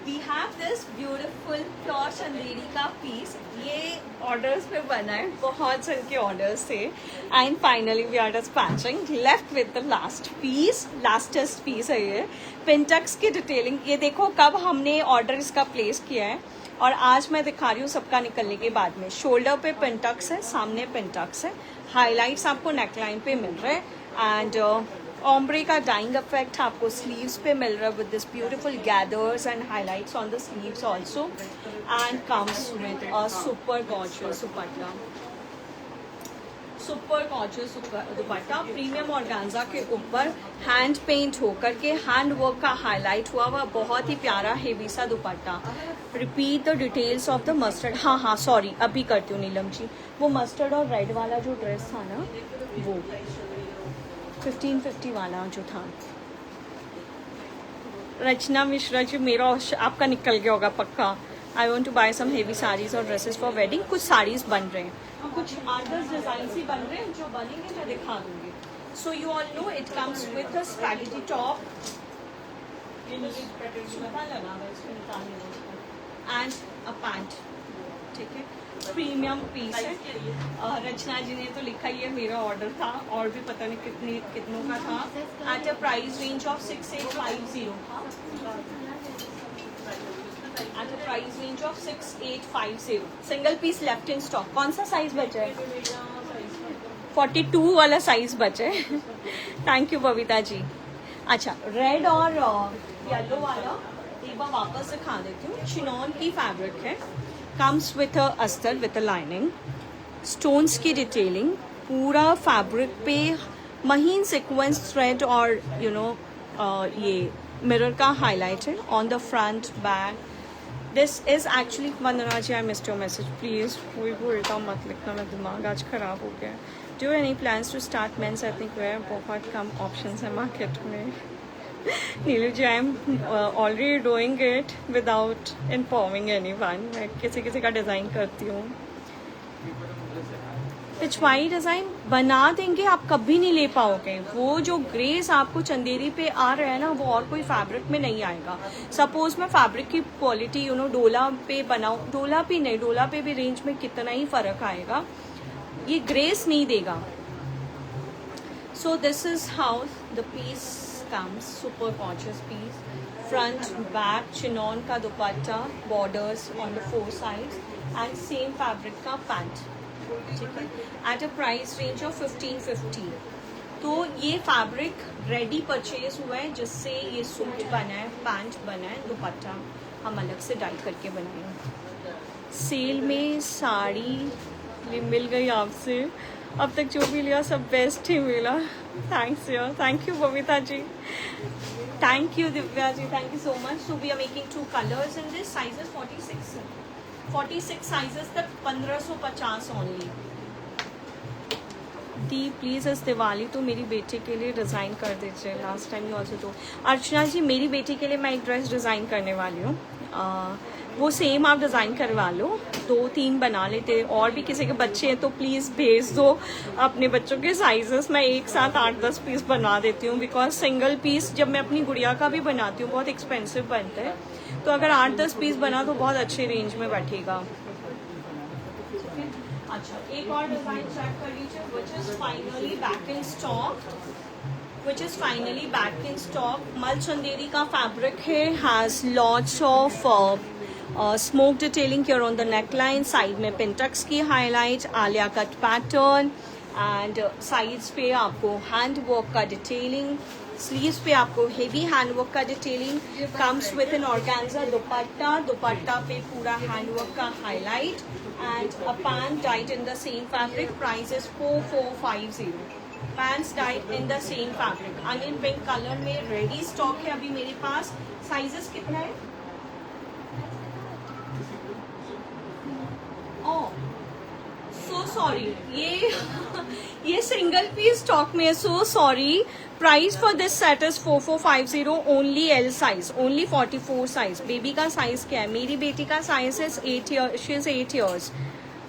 We have this beautiful pure Chanderi का पीस. ये ऑर्डर्स पे बना है, बहुत जन के ऑर्डर्स थे, and finally we are dispatching. Left with the last piece, lastest piece है ये. पिंटक्स की डिटेलिंग ये देखो कब हमने ऑर्डर इसका प्लेस किया है, और आज मैं दिखा रही हूँ सबका निकलने के बाद में. शोल्डर पे पिंटक्स है, सामने पिंटक्स है, हाईलाइट्स आपको नेकलाइन पे मिल रहे हैं, एंड ओम्ब्रे का डाइंग इफेक्ट आपको स्लीव्स पे मिल रहा है with this beautiful gathers and highlights on the sleeves also, and comes with a super gorgeous dupatta. Super gorgeous dupatta premium organza के ऊपर हैंड पेंट होकर के हैंड वर्क का हाईलाइट हुआ हुआ बहुत ही प्यारा हेवी सा दुपट्टा. Repeat the details of the mustard. हाँ सॉरी, अभी करती हूँ नीलम जी. वो मस्टर्ड और रेड वाला जो ड्रेस था ना, वो 1550 वाला जो था. रचना मिश्रा जी, मेरा आपका निकल गया होगा पक्का. I want to buy some heavy saris और ड्रेसेस फॉर वेडिंग. कुछ साड़ीज बन रहे हैं, कुछ 8-10 डिजाइन ही बन रहे हैं, जो बनेंगे मैं दिखा दूंगी. So you all no it comes with a spaghetti top and a pant. ठीक है, प्रीमियम पीस है. रचना जी ने तो लिखा ही है मेरा ऑर्डर था, और भी पता नहीं कितनों का था. At a price range of 6850. At a price range of 6850. Single piece left in stock. कौन सा साइज बचा है? 42 वाला साइज बचा है. थैंक यू बबीता जी. अच्छा, रेड और येलो वाला एक बार वापस दिखा देती हूँ. चिनॉन की फैब्रिक है, कम्स विथ अ अस्तर विथ अ लाइनिंग, स्टोन्स की डिटेलिंग, पूरा फैब्रिक पे महीन सीक्वेंस थ्रेड और ये मिरर का हाईलाइट है on the front back. This is actually Vandana ji, I missed your message. Please कोई उल्टा मत लिखना, मेरा दिमाग आज खराब हो गया. Do any plans to start men's ethnic wear? बहुत कम ऑप्शंस है मार्केट में. Neelu ji, I am already doing it without informing anyone. मैं किसी का डिज़ाइन करती हूँ. पिछवाई डिज़ाइन बना देंगे, आप कभी नहीं ले पाओगे. वो जो ग्रेस आपको चंदेरी पे आ रहा है ना, वो और कोई फैब्रिक में नहीं आएगा. सपोज मैं फैब्रिक की क्वालिटी डोला पे बनाऊँ, डोला पे नहीं, डोला पे भी रेंज में कितना ही फ़र्क आएगा, ये ग्रेस नहीं देगा. So this is how the piece comes. Super gorgeous piece, front back chinon का dupatta, borders on the 4 sides, and same fabric का पैंट. ठीक है, at a price range of 1550. तो ये फैब्रिक रेडी परचेज हुआ है, जिससे ये सूट बना है, पैंट बना है, दुपट्टा हम अलग से डाई करके बनाए हैं. सेल में साड़ी मिल गई आपसे, अब तक जो भी लिया सब बेस्ट ही मिला. थैंक्स यार. Thank you Babita ji. Thank you Divya ji. Thank you so much. So we are making 2 colours in this. Sizes 46 sizes तक 1550 ओनली. दी प्लीज़ इस दिवाली तो मेरी बेटी के लिए डिज़ाइन कर दीजिए. Last time you also too. Archana ji, मेरी बेटी के लिए मैं एक ड्रेस डिज़ाइन करने वाली हूँ. वो सेम आप डिज़ाइन करवा लो, 2-3 बना लेते. और भी किसी के बच्चे हैं तो प्लीज़ भेज दो अपने बच्चों के साइजेस. मैं एक साथ 8-10 पीस बना देती हूँ, बिकॉज सिंगल पीस जब मैं अपनी गुड़िया का भी बनाती हूँ बहुत एक्सपेंसिव बनता है. तो अगर 8-10 पीस बना तो बहुत अच्छे रेंज में बैठेगा. अच्छा, एक और डिज़ाइन चेक कर लीजिए, which is finally back in stock. Mul Chanderi का फैब्रिक है, has lots of smoke detailing here on the neckline. Side में पिंटक्स की highlight, Alia cut pattern, and sides पे आपको हैंड वर्क का डिटेलिंग. स्लीव्स पे आपको हेवी हैंडवर्क का detailing comes with an organza dupatta, dupatta पे पूरा हैंडवर्क का highlight and a pant dyed in the same fabric. Price is 4450. Pants died in the same fabric. Onion pink colour में ready stock है अभी मेरे पास. साइजेस कितना है? सो सॉरी, ये सिंगल पीस स्टॉक में है. So sorry. Price for this set is 4450. Only L size, only 44 size. Baby का साइज क्या है? मेरी बेटी का size is 8 years. She is 8 years.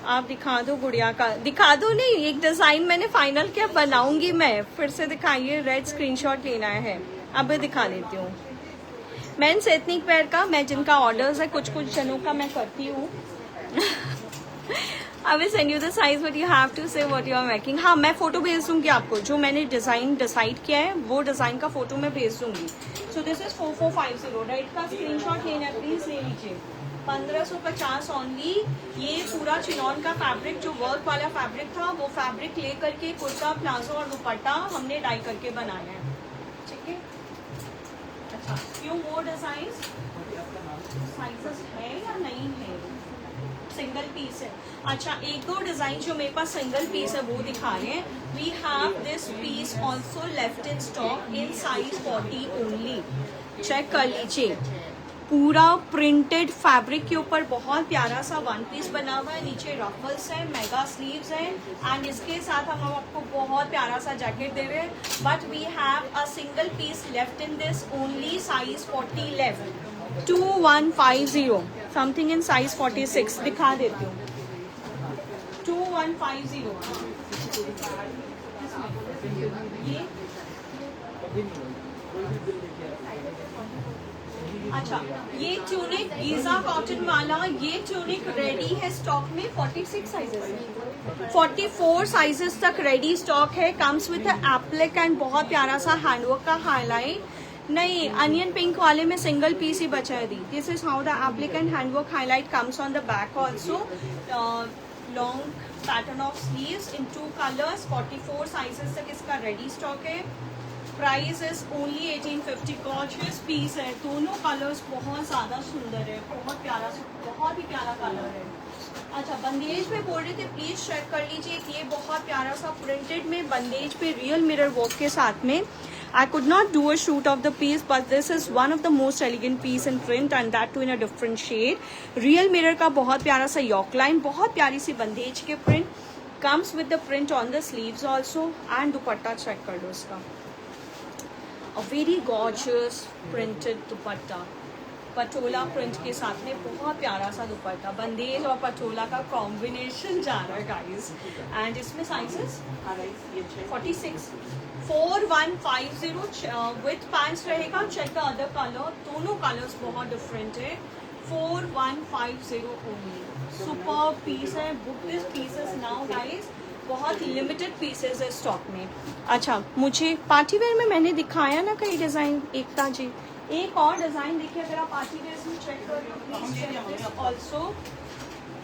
आप दिखा दो गुड़िया का. दिखा दो नहीं, एक डिजाइन मैंने फाइनल किया, बनाऊंगी मैं. फिर से दिखाइए. रेड स्क्रीनशॉट लेना है. अब दिखा देती हूँ. मेंस एथनिक वेयर का मैं जिनका ऑर्डर्स है, कुछ कुछ जनों का मैं करती हूँ. I will send you the size, but you have to say what you are making. हाँ, मैं फोटो भेज दूंगी आपको. जो मैंने डिजाइन डिसाइड किया है वो डिजाइन का फोटो मैं भेज दूंगी. सो दिस इज 4450. रेड का स्क्रीनशॉट लेना है, प्लीज ले लीजिए. 1550 ओनली. ये पूरा चिनॉन का फैब्रिक, जो वर्क वाला फैब्रिक था, वो फैब्रिक ले करके कुर्ता, प्लाजो और दुपट्टा हमने डाई करके बनाया है. ठीक है. अच्छा, फ्यू मोर डिजाइन. साइजेस है या नहीं है? सिंगल पीस है. अच्छा, एक दो डिजाइन जो मेरे पास सिंगल पीस है वो दिखा रहे हैं. We have this piece also left in stock in size 40 only. Check कर लीजिए. पूरा प्रिंटेड फैब्रिक के ऊपर बहुत प्यारा सा वन पीस बना हुआ है. नीचे रफल्स है, मेगा स्लीव्स है एंड इसके साथ हम आपको बहुत प्यारा सा जैकेट दे रहे हैं. But we have a single piece left in this, only size 40 left. 2150. Something in size 46 दिखा देती हूँ. 2150. ये अच्छा, ये ट्यूनिक गीजा कॉटन वाला, ये ट्यूनिक रेडी है स्टॉक में. 46 साइजेस है, 44 साइजेस तक रेडी स्टॉक है. कम्स विद एप्लिक एंड बहुत प्यारा सा हैंडवर्क का हाईलाइट. नहीं, अनियन पिंक वाले में सिंगल पीस ही बचा है दी. This is how the applique and handwork highlight comes on the back also. Long pattern of sleeves in 2 colours. 44 sizes तक इसका रेडी स्टॉक है. Price is only 1850. Gorgeous piece है. दोनों कलर्स बहुत ज्यादा सुंदर है. बहुत प्यारा, बहुत ही प्यारा कलर है. अच्छा, बंदेज में बोल रहे थे, प्लीज चेक कर लीजिए कि ये बहुत प्यारा सा प्रिंटेड में बंदेज पे रियल मिरर वर्क के साथ में. I could not do a shoot of the piece, but this is one of the most elegant piece in print and that too in a different shade. Real mirror का बहुत प्यारा सा yoke line, बहुत प्यारी सी बंदेज के print. Comes with the print on the sleeves also and dupatta check कर लो इसका. A very gorgeous printed dupatta. Patola print के साथ में बहुत प्यारा सा दुपट्टा. बंदेज और पटोला का कॉम्बिनेशन जा रहा है गाइस. एंड इसमें साइजेस 46. 4150 विथ पैंट्स रहेगा. Check the other colour. दोनों कलर्स बहुत डिफरेंट है. 4150 ओनली. सुपर पीस है. Book this pieces now guys. बहुत लिमिटेड पीसेस है स्टॉक में. अच्छा, मुझे पार्टी वेयर में मैंने दिखाया ना कई डिजाइन. एकता जी, एक और डिजाइन देखिए. अगर आप पार्टी वेयर में चेक कर लो please. Also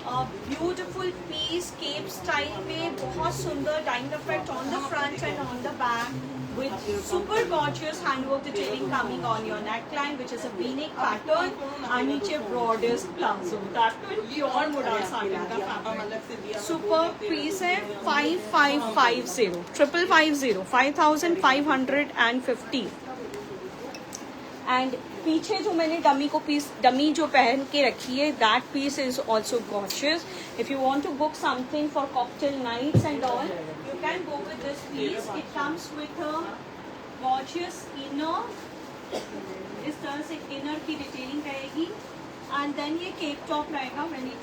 beautiful piece cape style में, बहुत सुंदर dyeing effect on the front and on the back with super gorgeous handwork detailing coming on your neckline, which is a v-neck pattern, and नीचे broadest plazo. That to pure modal satin का fabric. Super piece है. 5550. 5550. 5550. And पीछे जो मैंने dummy जो पहन के रखी है, that piece is also gorgeous. If you want to book something for cocktail nights and all, you can go with this piece. It comes with a gorgeous inner. इस तरह से इनर की डिटेलिंग रहेगी एंड देन ये cape top रहेगा. When it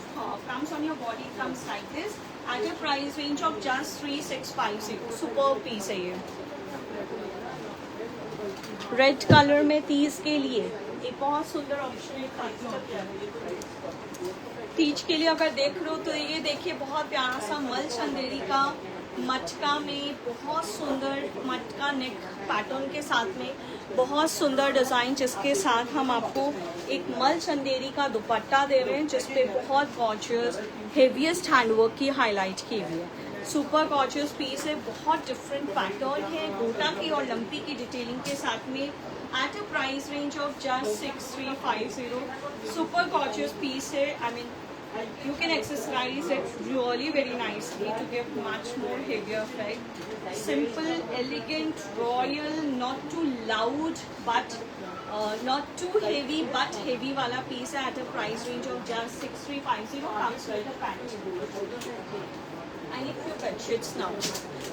comes on your body, it comes like this at a price range of just 3650. Super piece है ये. Red colour में 30 के लिए एक बहुत सुंदर ऑप्शन है. तीज के लिए अगर देख रहे हो तो ये देखिए, बहुत प्यारा सा मल चंदेरी का मटका में, बहुत सुंदर मटका नेक पैटर्न के साथ में, बहुत सुंदर डिजाइन, जिसके साथ हम आपको एक मल चंदेरी का दुपट्टा दे रहे हैं जिसपे बहुत गॉर्जियस हेवीएस्ट हैंडवर्क की हाईलाइट की हुई है. सुपर गॉर्जियस पीस है, बहुत डिफरेंट पैटर्न है, गोटा की और लंपी की डिटेलिंग के साथ में at a price range of just 6350. Super gorgeous piece है. I mean you can accessorize it really very nicely to give much more heavier effect. Simple, elegant, royal, not too loud but not too heavy but heavy wala piece है at a price range of just 6350. comes with a pant. I need few bedsheets now.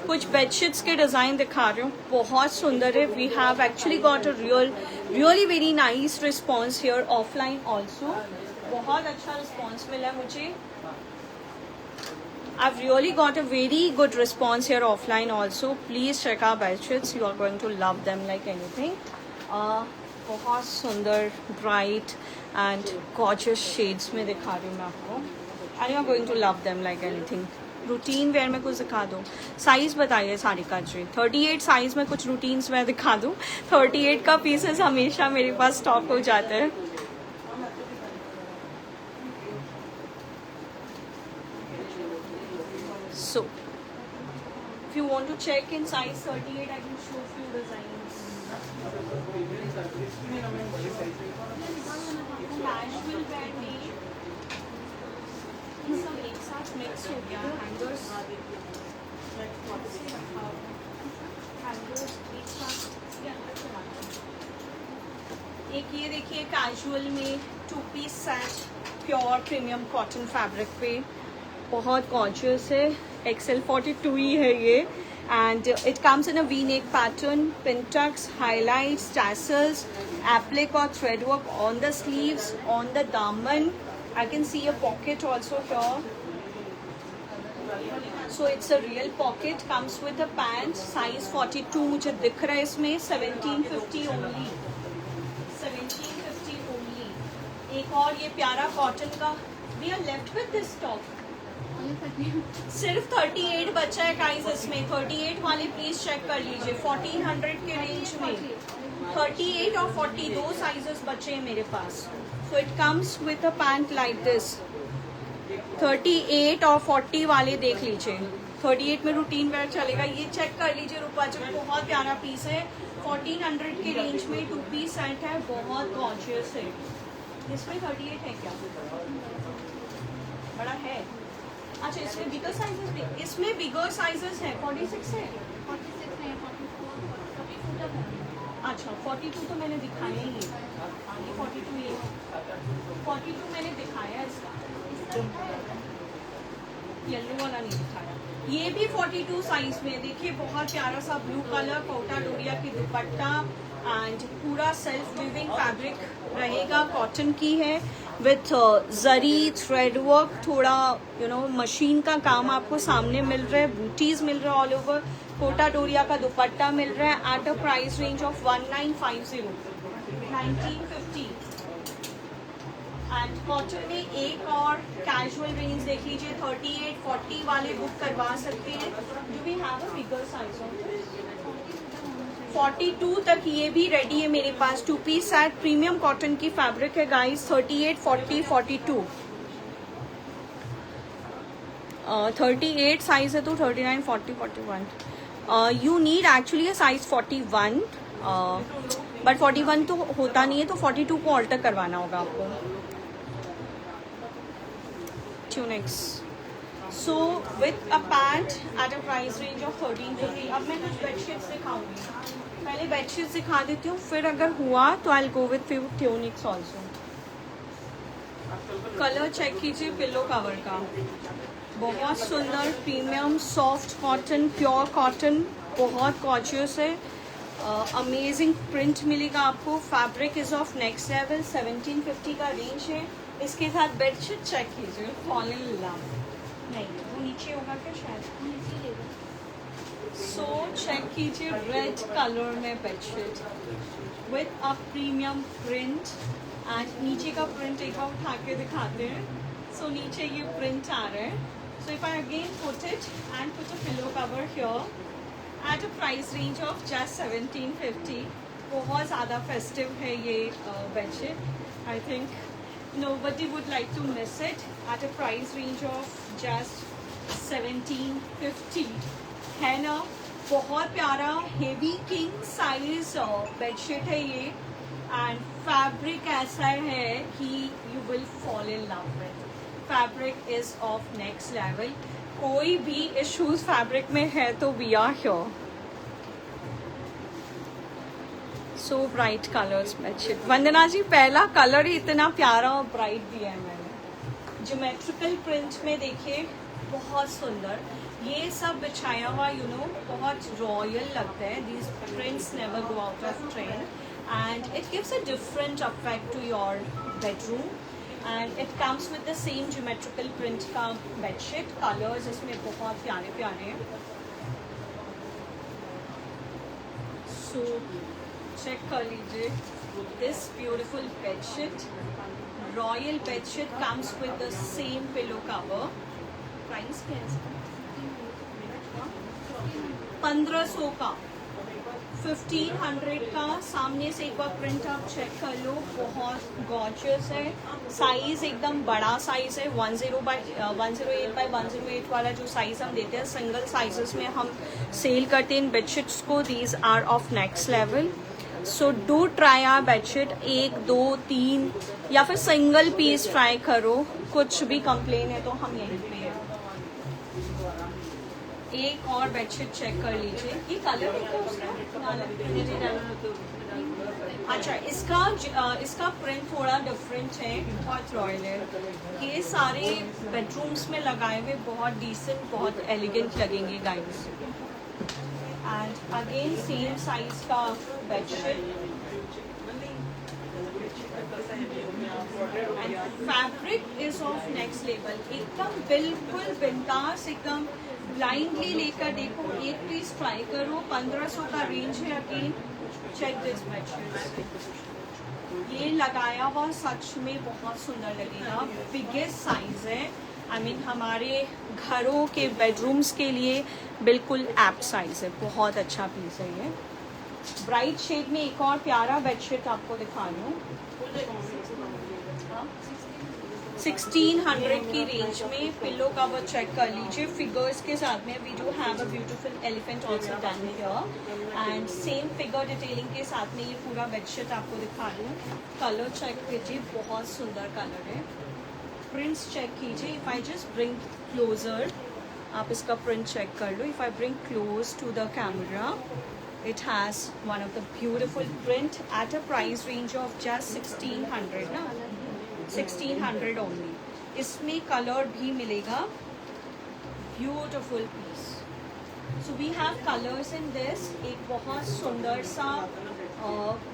कुछ bedsheets के design दिखा रही हूँ, बहुत सुंदर है. We have actually got a really very nice response here offline also. बहुत अच्छा रिस्पॉन्स मिला मुझे. I've really got a very good response here offline also. Please check our bedsheets. You are going to love them like anything. बहुत सुंदर bright and gorgeous shades में दिखा रही हूँ मैं आपको. And you are going to love them like anything. Routine wear में कुछ दिखा दो. साइज़ बताइए सारिका जी. 38 साइज़ में कुछ रूटीन्स वेयर दिखा दूँ. 38 का पीसेस हमेशा मेरे पास स्टॉक हो जाते हैं. So, if you want to check in size 38, I can show few designs. Casual wear में ये सब एक साथ मिक्स हो गया. हैंगर्स एक साथ. एक ये देखिए कैजुअल में 2 piece set pure premium cotton fabric पे, बहुत गॉर्जियस है. XL 42 ही है ये. And it comes in a V neck pattern. Pintucks, highlights, tassels, applique और thread work on the sleeves, on the दामन. I can see a pocket also here. So it's a real pocket. Comes with a pant. Size 42 मुझे दिख रहा है इसमें. 1750 only. 1750 only. एक और ये प्यारा कॉटन का. We are left with this stock. सिर्फ 38 बचा है गाइस इसमें. 38 वाले प्लीज चेक कर लीजिए. 1400 के रेंज में 38 और 40 दो साइजेस बचे हैं मेरे पास. So it comes with a pant like this. 38 और 40 वाले देख लीजिए. 38 में रूटीन वेयर चलेगा. ये चेक कर लीजिए रूपा जी, बहुत प्यारा पीस है. 1400 के रेंज में 2 पीस सेट है, बहुत गॉर्जियस है. इसमें 38 है क्या? बड़ा है. अच्छा, इसमें बिगर साइजेस भी. इसमें बिगर साइजेस है. 46 है. 46 है, 44. अच्छा, 42 तो मैंने दिखाया ही है. ये 42 ये 42 मैंने दिखाया इसका. येलो वाला नहीं दिखाया. ये भी 42 साइज में. देखिए बहुत प्यारा सा ब्लू कलर, कोटा डोरिया की दुपट्टा एंड पूरा सेल्फ वीविंग फैब्रिक रहेगा. कॉटन की है विथ जरी थ्रेड वर्क. थोड़ा मशीन का काम आपको सामने मिल रहा है. बूटीज मिल रहा है ऑल ओवर. कोटा डोरिया का दुपट्टा मिल रहा है at a price range of 1950. 1950. And cotton में एक और कैजुअल रेंज देख लीजिए. 38 40 वाले बुक करवा सकते हैं. Do we have a bigger size of 42 तक ये भी रेडी है मेरे पास. 2 पीस सेट प्रीमियम कॉटन की फैब्रिक है गाइस. 38 40 42. 38 साइज है तो 39 40 41. You need actually a size 41. But 41 तो होता नहीं है, तो 42 को ऑल्टर करवाना होगा आपको. Tunics. So with a pant eight a price range of 1350. अब मैं कुछ बेडशीट्स दिखाऊंगी. पहले बेडशीट्स दिखा देती हूँ, फिर अगर हुआ तो I will go with few tunics also. Colour check कीजिए पिलो कवर का. बहुत सुंदर premium soft cotton, pure cotton, बहुत गॉर्जियस है. अमेजिंग प्रिंट मिलेगा आपको. Fabric is of next level. 1750 का रेंज है. इसके साथ बेडशीट चेक कीजिए. Fall in love. नहीं, वो नीचे होगा क्या? शायद. सो चेक कीजिए. रेड कलर में bedsheet with a premium print. And नीचे का प्रिंट एक बार उठा के दिखाते हैं. सो नीचे ये प्रिंट आ रहा है. So if I again put it and put a pillow cover here eight a price range of just 1750. बहुत ज़्यादा फेस्टिव है ये bedsheet. I think nobody would like to miss it at a price range of just 1750 है ना, बहुत प्यारा heavy king size bedsheet है ये। एंड फैब्रिक ऐसा है कि you will fall in love with. Fabric is of next level. कोई भी इश्यूज फैब्रिक में है तो we are here. So bright colours bedsheet. Vandana ji पहला कलर ही इतना प्यारा और ब्राइट दिया है मैंने। ज्योमेट्रिकल प्रिंट में देखिए, बहुत सुंदर। ये सब बिछाया हुआ बहुत रॉयल लगता है। These prints never go out of trend and it gives a different affect to your bedroom. And it comes with the same geometrical print का बेडशीट। कलर्स इसमें बहुत प्यारे प्यारे हैं। सो चेक कर लीजिए this beautiful bedsheet. Royal bedsheet comes with the same pillow cover. Price क्या है? 1500 का, 1500 का। सामने से एक बार प्रिंट आप चेक कर लो, बहुत गॉर्जियस है। साइज एकदम बड़ा साइज है, 108 बाय 108 वाला जो साइज हम देते हैं सिंगल साइजेस में हम सेल करते हैं इन बेडशीट्स को। These are of next level. So do try our bedsheet. 1, 2, 3 या फिर सिंगल पीस ट्राई करो। कुछ भी कंप्लेन है तो हम यहीं पे हैं। एक और बेडशीट चेक कर लीजिए। ये कलर है क्या उसका? अच्छा, इसका प्रिंट थोड़ा डिफरेंट है, बहुत रॉयल है। ये सारे बेडरूम्स में लगाए हुए बहुत डिसेंट, बहुत एलिगेंट लगेंगे guys. And again same size का bedsheet. And fabric is of next level. एकदम बिल्कुल बिंदास, एकदम ब्लाइंडली लेकर देखो, एक पीस ट्राई करो। 1500 का रेंज है। Again check this bedsheet. ये लगाया हुआ सच में बहुत सुंदर लगेगा। बिगेस्ट साइज है। आई मीन हमारे घरों के बेडरूम्स के लिए बिल्कुल एप्ट साइज है। बहुत अच्छा पीस है ये। ब्राइट शेड में एक और प्यारा बेडशीट आपको दिखा रही हूँ। 1600 की रेंज में पिलो कवर चेक कर लीजिए फिगर्स के साथ में। We do have a beautiful elephant also done here and same figure detailing के साथ में ये पूरा बेडशीट आपको दिखा रही हूँ। कलर चेक कीजिए, बहुत सुंदर कलर है। प्रिंट्स चेक कीजिए। If I just bring closer, आप इसका प्रिंट चेक कर लो। If I bring close to the camera, it has one of the beautiful print at a price range of just 1600 ना, 1600 only। इसमें colour भी मिलेगा। Beautiful piece. So we have colours in this. एक बहुत सुंदर सा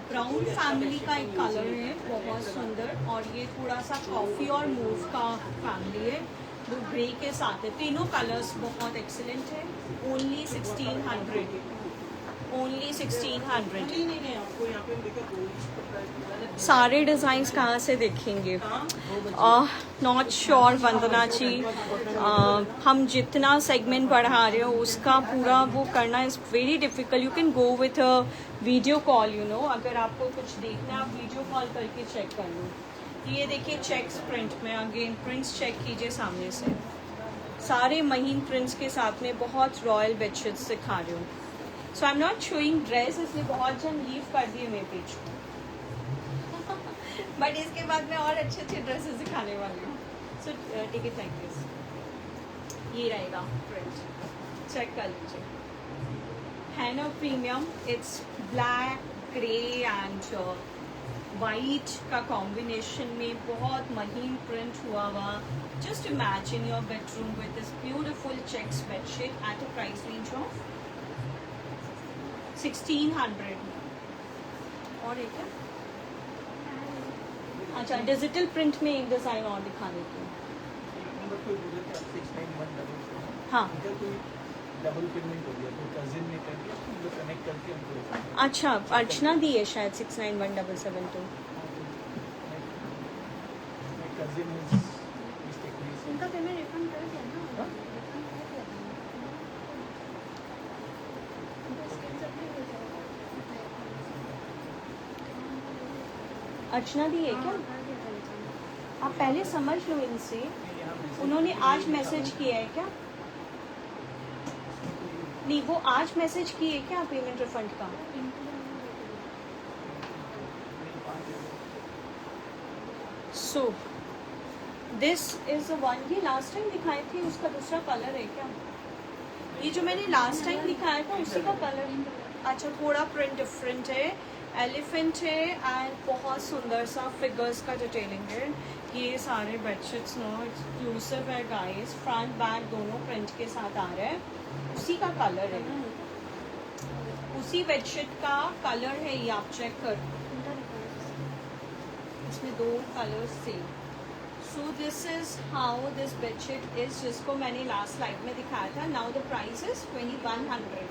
ब्राउन फैमिली का एक कलर है, बहुत सुंदर। और ये थोड़ा सा कॉफी और मूव का फैमिली है, वो ग्रे के साथ है। तीनों कलर्स बहुत एक्सीलेंट है। Only 1600, only 1600। सारे डिज़ाइंस कहाँ से देखेंगे? नॉट श्योर वंदना जी। हम जितना सेगमेंट बढ़ा रहे हो उसका पूरा वो करना is very difficult. You can go with a video call, अगर आपको कुछ देखना है आप वीडियो कॉल करके चेक कर लो। ये देखिए चेक्स प्रिंट में। अगेन प्रिंट्स चेक कीजिए सामने से। सारे महीन प्रिंट्स के साथ में बहुत रॉयल बेडशीट्स दिखा रहे हो। So I am not showing dress, इसलिए बहुत जन लीव कर दिए मेरे पेज को। बट इसके बाद मैं और अच्छे अच्छे ड्रेसेस दिखाने वाली हूँ। So take it like this. ये रहेगा प्रिंट, चेक कर लीजिए। है ना premium. It's black, grey and white का कॉम्बिनेशन में बहुत महीन प्रिंट हुआ। Just imagine your bedroom with this beautiful checks bedsheet at a price range of 1600। और एक है, अच्छा डिजिटल प्रिंट में एक डिज़ाइन और दिखा देती हूँ। हाँ अच्छा, अर्चना दी है शायद 691772। उनका पेमेंट रिफंड कर दिया ना? अर्चना दी है क्या? आप पहले समझ लो इनसे। उन्होंने आज मैसेज किया है क्या? नहीं, वो आज मैसेज किए क्या पेमेंट रिफंड का? सो दिस इज द वन, ये लास्ट टाइम दिखाए थे, उसका दूसरा कलर है क्या? ये जो मैंने लास्ट टाइम दिखाया था उसी का कलर? अच्छा, थोड़ा प्रिंट डिफरेंट है, एलिफेंट है एंड बहुत सुंदर सा फिगर्स का डिटेलिंग है। ये सारे बेडशीट्स नो एक्सक्लूसिव है गाइस, फ्रंट बैक दोनों प्रिंट के साथ आ रहा है, उसी का कलर है, उसी बेडशीट का कलर है ये, आप चेक कर, इसमें दो कलर्स थे। सो this is how this bedsheet is, जिसको मैंने लास्ट स्लाइड में दिखाया था। नाउ द प्राइस इज 2100,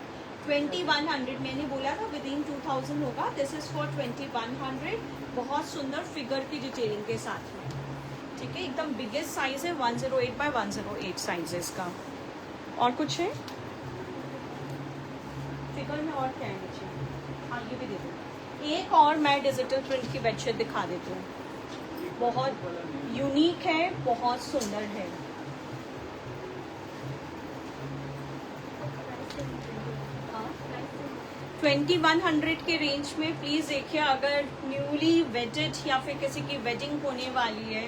2100 मैंने बोला था विद इन 2000 होगा, दिस इज फॉर 2100। बहुत सुंदर फिगर की डिटेलिंग के साथ में, ठीक है, एकदम बिगेस्ट साइज है, 108 बाय 108 साइजेस का। और कुछ है फिगर में? और क्या है नीचे? हाँ, ये भी दे दो। एक और मैं डिजिटल प्रिंट की बेडशीट दिखा देती हूँ, बहुत यूनिक है, बहुत सुंदर है। हाँ, 2100 के रेंज में प्लीज़ देखिए, अगर न्यूली वेडेड या फिर किसी की वेडिंग होने वाली है,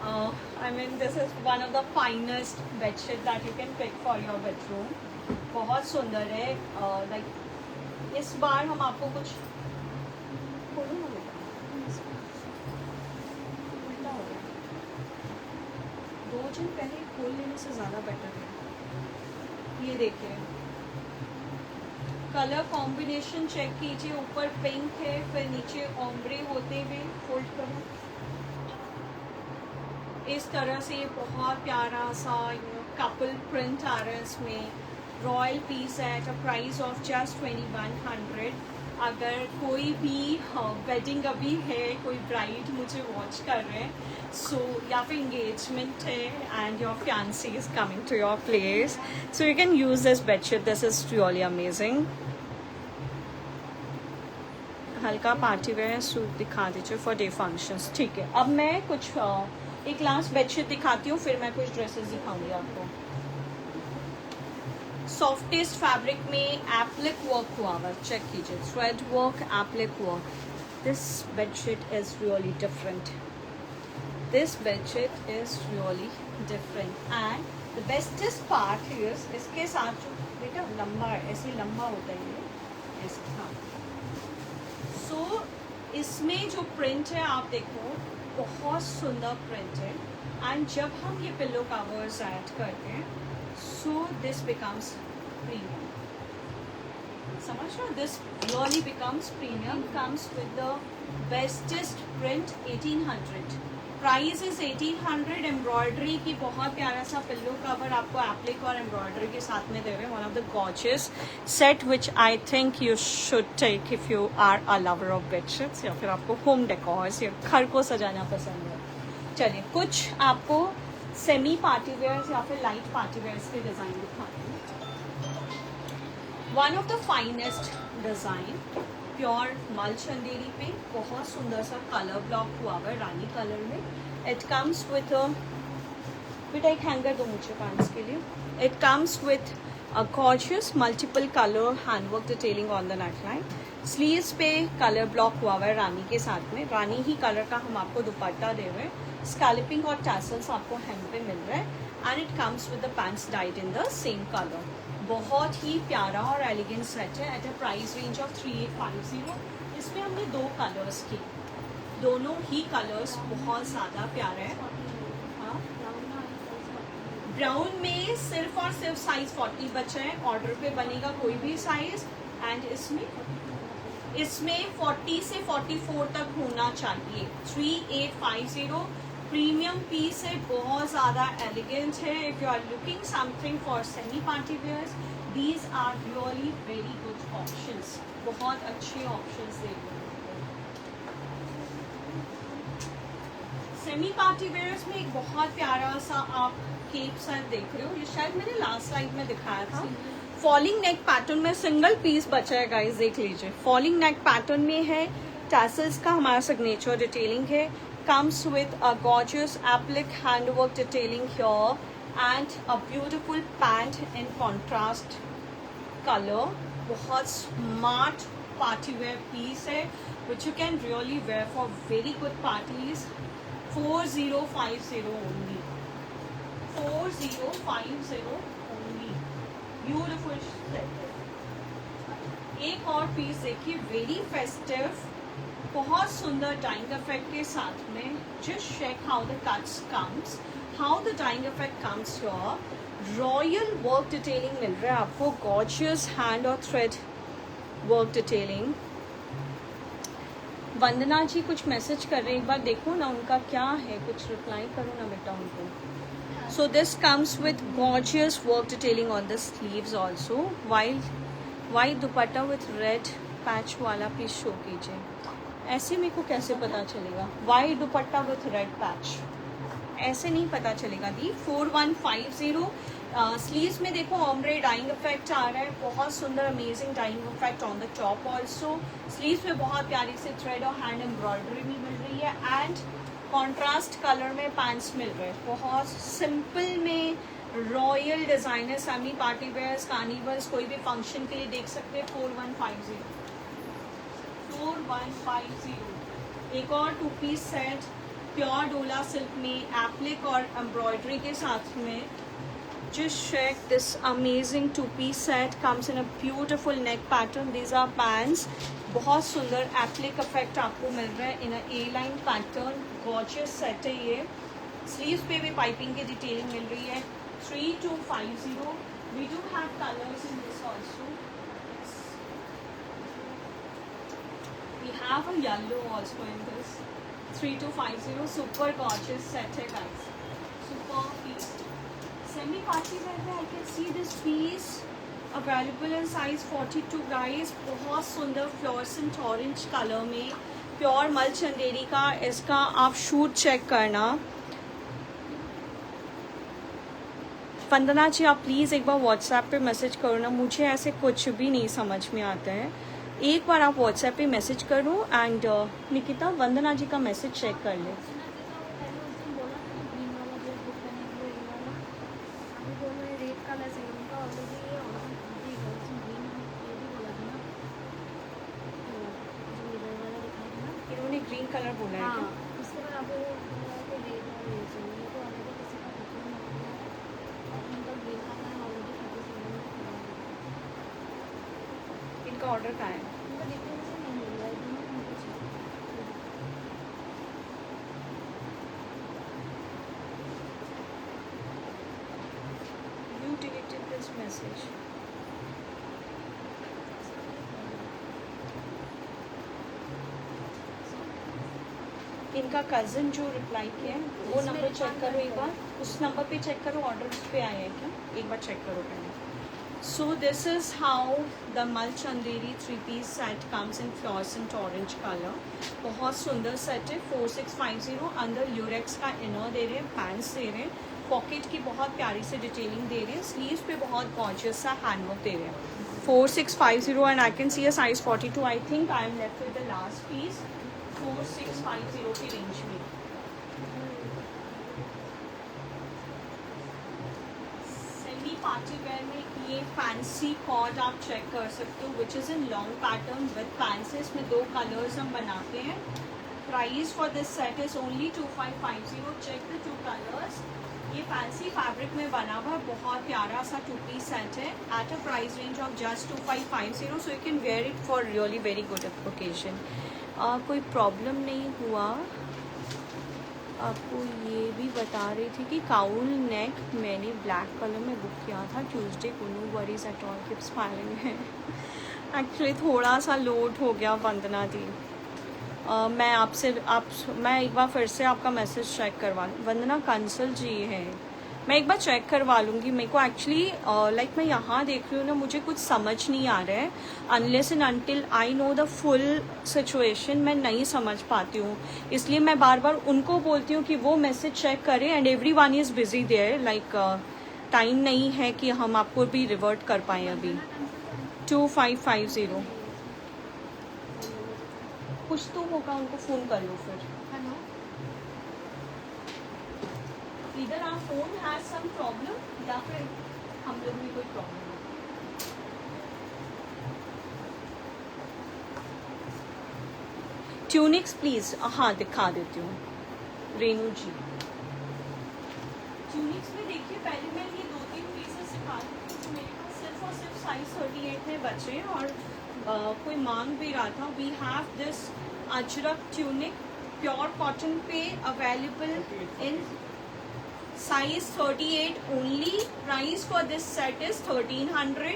I mean this is one of the finest bedsheet that you can pick for your bedroom. बहुत सुंदर है। लाइक इस बार हम आपको कुछ खोलो ना बेटा, उल्टा हो गया, 2 दिन पहले खोल लेने से ज़्यादा बेटर है। ये देखिए कलर कॉम्बिनेशन चेक कीजिए, ऊपर पिंक है, फिर नीचे ओम्ब्रे होते हुए, फोल्ड करो इस तरह से, बहुत प्यारा सा कपल प्रिंट आ रहा है इसमें। रॉयल पीस है at a price of just 2100। अगर कोई भी वेडिंग अभी है, कोई ब्राइड मुझे वॉच कर रहे हैं, सो या फिर इंगेजमेंट है and your fiance is coming to your place, so you can use this bedsheet, this is really amazing. हल्का पार्टी वेयर सूट दिखा दीजिए फॉर डे फंक्शंस, ठीक है। अब मैं कुछ एक लास्ट बेडशीट दिखाती हूँ, फिर मैं कुछ ड्रेसेस दिखाऊंगी आपको। सॉफ्टेस्ट फैब्रिक में एप्लिक वर्क हुआ हुआ, चेक कीजिए, thread work, applique work. This bedsheet is really different, this bedsheet is really different and the bestest part is इसके साथ जो बेटा लंबा है, ऐसे लंबा होता है ये ऐसे। हाँ, सो इसमें जो प्रिंट है आप देखो, बहुत सुंदर प्रिंट है एंड जब हम ये पिलो कवर्स ऐड करते हैं, सो दिस बिकम्स प्रीमियम, समझ लो, this really becomes premium, comes with the bestest print, 1800 price is 1800। Embroidery की बहुत प्यारा सा पिल्लो कवर आपको एप्लिक और एम्ब्रॉयडरी के साथ में दे रहे हैं, one of the gorgeous set which I think you should take if you are a lover of bedsheets, या फिर आपको होम डेकोर्स या घर को सजाना पसंद है। चलिए कुछ आपको सेमी पार्टी वेयर्स या फिर लाइट पार्टी वेयर्स के डिज़ाइन दिखाते हैं। One of the finest design, pure मल चंदेरी पे बहुत सुंदर सा कलर ब्लॉक हुआ हुआ है, रानी कलर में। इट कम्स विथ बेटा एक हैंगर दो मुझे पैंट्स के लिए। It comes with a gorgeous multiple colour handwork detailing on the neckline. Sleeves पे कलर ब्लॉक हुआ हुआ है रानी के साथ में, रानी ही कलर का हम आपको दुपट्टा दे रहे हैं, स्कैल्पिंग और टैसल्स आपको हेम पे मिल रहा है and it comes with the pants died in the same colour. बहुत ही प्यारा और एलिगेंट सेट है at a price range of 3850। इसमें हमने 2 कलर्स की, दोनों ही कलर्स बहुत ज़्यादा प्यारे हैं। हाँ, ब्राउन में सिर्फ और सिर्फ साइज 40 बचा है, ऑर्डर पे बनेगा कोई भी साइज एंड इसमें 40 से 44 तक होना चाहिए। 3850 प्रीमियम पीस है, बहुत ज़्यादा एलिगेंट है। If you are looking something for semi party wears, these are really very good options, बहुत अच्छे ऑप्शंस दे रहे हैं। सेमी पार्टी वेयर्स में एक बहुत प्यारा सा आप केप सेट देख रहे हो, ये शायद मैंने लास्ट स्लाइड में दिखाया था। फॉलिंग नेक पैटर्न में सिंगल पीस बचा है गाइस, देख लीजिए। फॉलिंग नेक पैटर्न में है, टैसल्स का हमारा सिग्नेचर डिटेलिंग है, comes with a gorgeous applique handwork detailing here and a beautiful pant in contrast colour, बहुत स्मार्ट पार्टी वेयर पीस है which you can really wear for very good parties. 4050 only, 4050 only. Beautiful set है. एक और piece देखिए, very festive, बहुत सुंदर dyeing effect के साथ में. Just check how the cuts comes, how the dyeing effect comes here. Royal work detailing मिल रहा है आपको, गॉर्जियस हैंड और thread work detailing. Vandana ji कुछ मैसेज कर रहे हैं, एक बार देखो ना उनका क्या है, कुछ रिप्लाई करो ना बेटा उनको. So this comes with gorgeous work detailing on the sleeves also. White dupatta with red patch वाला पीस शो कीजिए. ऐसे मेरे को कैसे पता चलेगा white dupatta with red patch? ऐसे नहीं पता चलेगा दी. 4150. स्लीव्स में देखो ऑमरे डाइंग इफेक्ट आ रहा है, बहुत सुंदर amazing dyeing effect on the top also. Sleeves में बहुत प्यारी से थ्रेड और हैंड एम्ब्रॉयडरी भी मिल रही है एंड कॉन्ट्रास्ट कलर में पैंट्स मिल रहे हैं. बहुत सिंपल में royal designer semi party wears, carnivals, कोई भी फंक्शन के लिए देख सकते हैं. 4150. 4150. एक और to piece set pure dola silk में एप्लिक और एम्ब्रॉयडरी के साथ में. Just check this amazing two-piece set. Comes in a beautiful neck pattern. These are pants. बहुत सुंदर एप्लिक इफेक्ट आपको मिल रहा है इन अ ए लाइन पैटर्न. गॉर्जियस सेट है ये. स्लीव्स पे भी पाइपिंग की डिटेलिंग मिल रही है. 3250. We do have colors in this also. Yes. We have a yellow also in this. 3250. Super gorgeous set है guys. Super piece. Semi party wear में I can see this piece available in size 42 guys. बहुत सुंदर fluorescent orange colour में pure मल चंदेरी का. इसका आप shoot check करना. वंदना जी आप प्लीज़ एक बार व्हाट्सएप पे मैसेज करो ना, मुझे ऐसे कुछ भी नहीं समझ में आता है. एक बार आप व्हाट्सएप पे मैसेज करो एंड निकिता वंदना जी का मैसेज चेक कर ले. इन्होंने ग्रीन कलर बोला है क्या? उसके बाद आपको रेड और ये चाहिए तो ऑलरेडी किसी का बुकिंग हो गया है और उनका ग्रीन कलर ऑलरेडी 37 इनका ऑर्डर कहाँ है? उनका डिफरेंस नहीं मिल रहा है दोनों उनको चाहिए. You deleted this message. इनका कज़न जो रिप्लाई किया है वो इसमें नंबर चेक refund करो एक है। बार. उस नंबर पे चेक करो ऑर्डर पे आए हैं क्या, एक बार चेक करो पहले. So this is how the मल Chanderi 3-piece set comes in fluorescent orange colour. बहुत सुंदर सेट है. 4650. अंदर ल्यूरेक्स का इनर दे रहे हैं, पैंट्स दे रहे हैं, पॉकेट की बहुत प्यारी से डिटेलिंग दे रहे हैं, स्लीव्स पे बहुत गॉर्जियस सा हैंडवर्क दे रहे हैं. 4650 and I can see a size 42. I think I am left with the last piece. 4650 की रेंज में. सेमी पार्टी वेयर में ये फैंसी कॉर्ड आप चेक कर सकते हो which is in long pattern with pants. इसमें 2 कलर्स हम बनाते हैं. Price for this set is only 2550. Check the 2 colours. ये फैंसी फैब्रिक में बना हुआ बहुत प्यारा सा 2-piece सेट है at a price range of just 2550. So you can wear it for really very good occasion. कोई प्रॉब्लम नहीं हुआ. आपको ये भी बता रही थी कि काउल नेक मैंने ब्लैक कलर में बुक किया था ट्यूसडे को. No worries at all, keep smiling है. एक्चुअली थोड़ा सा लोड हो गया वंदना दी. मैं एक बार फिर से आपका मैसेज चेक करवा लूँ. वंदना कंसल जी है, मैं एक बार चेक करवा लूँगी. मेरे को एक्चुअली लाइक मैं यहाँ देख रही हूँ ना, मुझे कुछ समझ नहीं आ रहा है. Unless and until I know the full situation मैं नहीं समझ पाती हूँ. इसलिए मैं बार बार उनको बोलती हूँ कि वो मैसेज चेक करें and everyone is busy there. Like time नहीं है कि हम आपको भी रिवर्ट कर पाएँ अभी. 2550 कुछ तो होगा, उनको फ़ोन कर लो फिर. हेलो. इधर आप फोन हैज सम प्रॉब्लम या फिर हम लोग में कोई प्रॉब्लम है. ट्यूनिक्स प्लीज, हाँ दिखा देती हूँ रेनू जी। ट्यूनिक्स में देखिए पहले मैं ये 2-3 पीसेस दिखा रही हूँ जो मेरे पास सिर्फ और सिर्फ साइज 38 में बचे और कोई मांग भी रहा था। We have this ajrak tunic pure cotton पे available in size 38 only. Price for this set is 1300.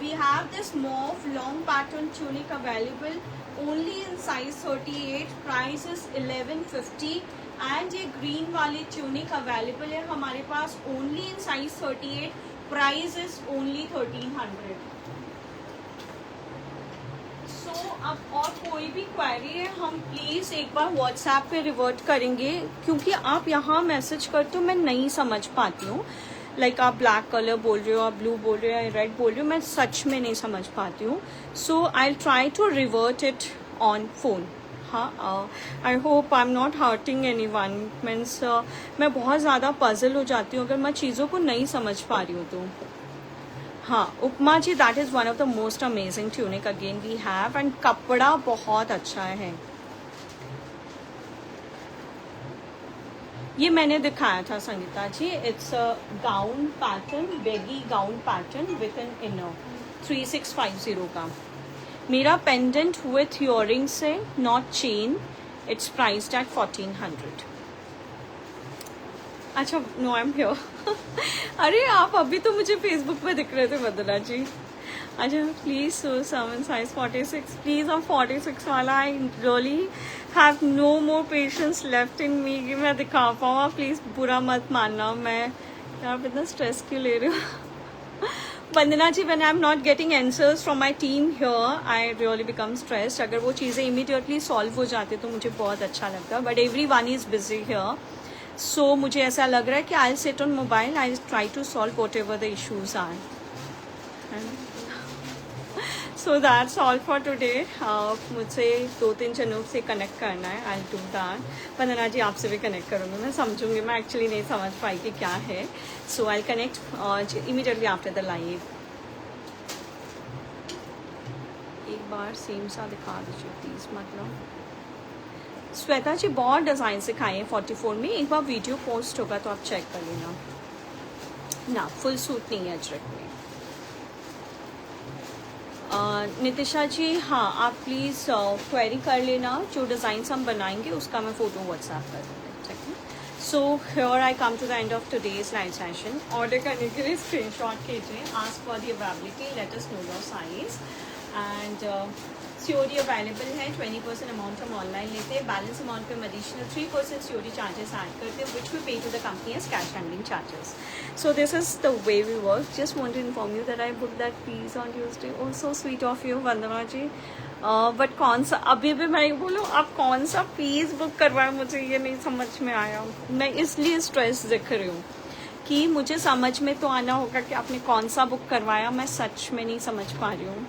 We have this mauve long pattern tunic available only in size 38. Price is 1150. And ये green वाली tunic available है हमारे पास only in size 38. Price is only 1300. अब और कोई भी query है हम प्लीज़ एक बार व्हाट्सएप पे रिवर्ट करेंगे, क्योंकि आप यहाँ मैसेज करते हो मैं नहीं समझ पाती हूँ। लाइक आप ब्लैक कलर बोल रहे हो, आप ब्लू बोल रहे हो या रेड बोल रहे हो, मैं सच में नहीं समझ पाती हूँ। So I try to revert it on phone. हाँ, I hope I am not hurting anyone. Means मैं बहुत ज़्यादा पजल हो जाती हूँ अगर मैं चीज़ों को नहीं समझ पा रही हूँ तो। हाँ Upma ji, that is one of the most amazing tunic again we have, and कपड़ा बहुत अच्छा है। ये मैंने दिखाया था Sangeeta ji, it's a gown pattern, baggy gown pattern with an inner 3650 का। मेरा पेंडेंट विथ इयरिंग्स है, not chain. It's priced at 1400। अच्छा, नो आई एम हियर। अरे आप अभी तो मुझे फेसबुक पे दिख रहे थे वंदना जी। अच्छा please so seven size 46 please. अब 46 वाला I really have no more patience left in me कि मैं दिखा पाऊँ। आप प्लीज बुरा मत मानना, मैं यार इतना स्ट्रेस क्यों ले रही हूँ। Vandana ji, when I am not getting answers from my team here I really become stressed. अगर वो चीज़ें इमीडिएटली सॉल्व हो जाती तो मुझे बहुत अच्छा लगता, but everyone is busy here. सो मुझे ऐसा लग रहा है कि I sit on mobile, I try to solve whatever the issues are. So that's all for today. मुझसे 2-3 जनों से कनेक्ट करना है, आई डू दैट। वंदना जी आपसे भी कनेक्ट करूँगी, मैं समझूंगी, मैं एक्चुअली नहीं समझ पाई कि क्या है। So I connect immediately after the live. एक बार सेम सा दिखा दीजिए प्लीज़। मतलब श्वेता जी बहुत डिज़ाइन सिखाए हैं 44 में, एक बार वीडियो पोस्ट होगा तो आप चेक कर लेना ना। फुल सूट नहीं है अजरक में। नितिशा जी, हाँ आप प्लीज़ क्वेरी कर लेना, जो डिज़ाइंस हम बनाएंगे उसका मैं फ़ोटो व्हाट्सएप कर दूँगी, ठीक है। So here I come to the end of today's live session. Order करने के लिए स्क्रीनशॉट कीजिए, ask for the availability, let us know your size, and COD available है। 20% अमाउंट हम ऑनलाइन लेते हैं, बैलेंस अमाउंट पे एडिशनल 3% सीओडी चार्जेस ऐड करते हैं, which we pay to the company as cash handling charges. So this is the way we work. Just want to inform you that I book that piece on Tuesday. Oh so sweet of you Vandana ji. But कौन सा, अभी भी मैं बोलूँ आप कौन सा piece book करवाएं, मुझे ये नहीं समझ में आया। मैं इसलिए स्ट्रेस दिख रही हूँ कि मुझे समझ में तो आना होगा कि आपने कौन सा बुक करवाया, मैं सच में नहीं समझ पा रही हूँ।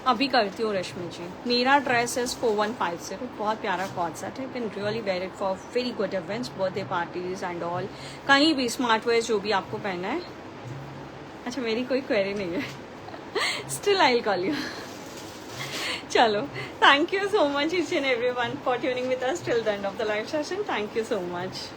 अभी करती हूँ रश्मि जी। मेरा ड्रेस इज़ 4150, बहुत प्यारा कॉर्ड सेट है। Can really wear it for very good events, birthday parties and all, कहीं भी स्मार्ट वेयर जो भी आपको पहना है। अच्छा मेरी कोई क्वेरी नहीं है। Still I call you. चलो, thank you so much each and everyone for tuning with us till the end of the live session. Thank you so much.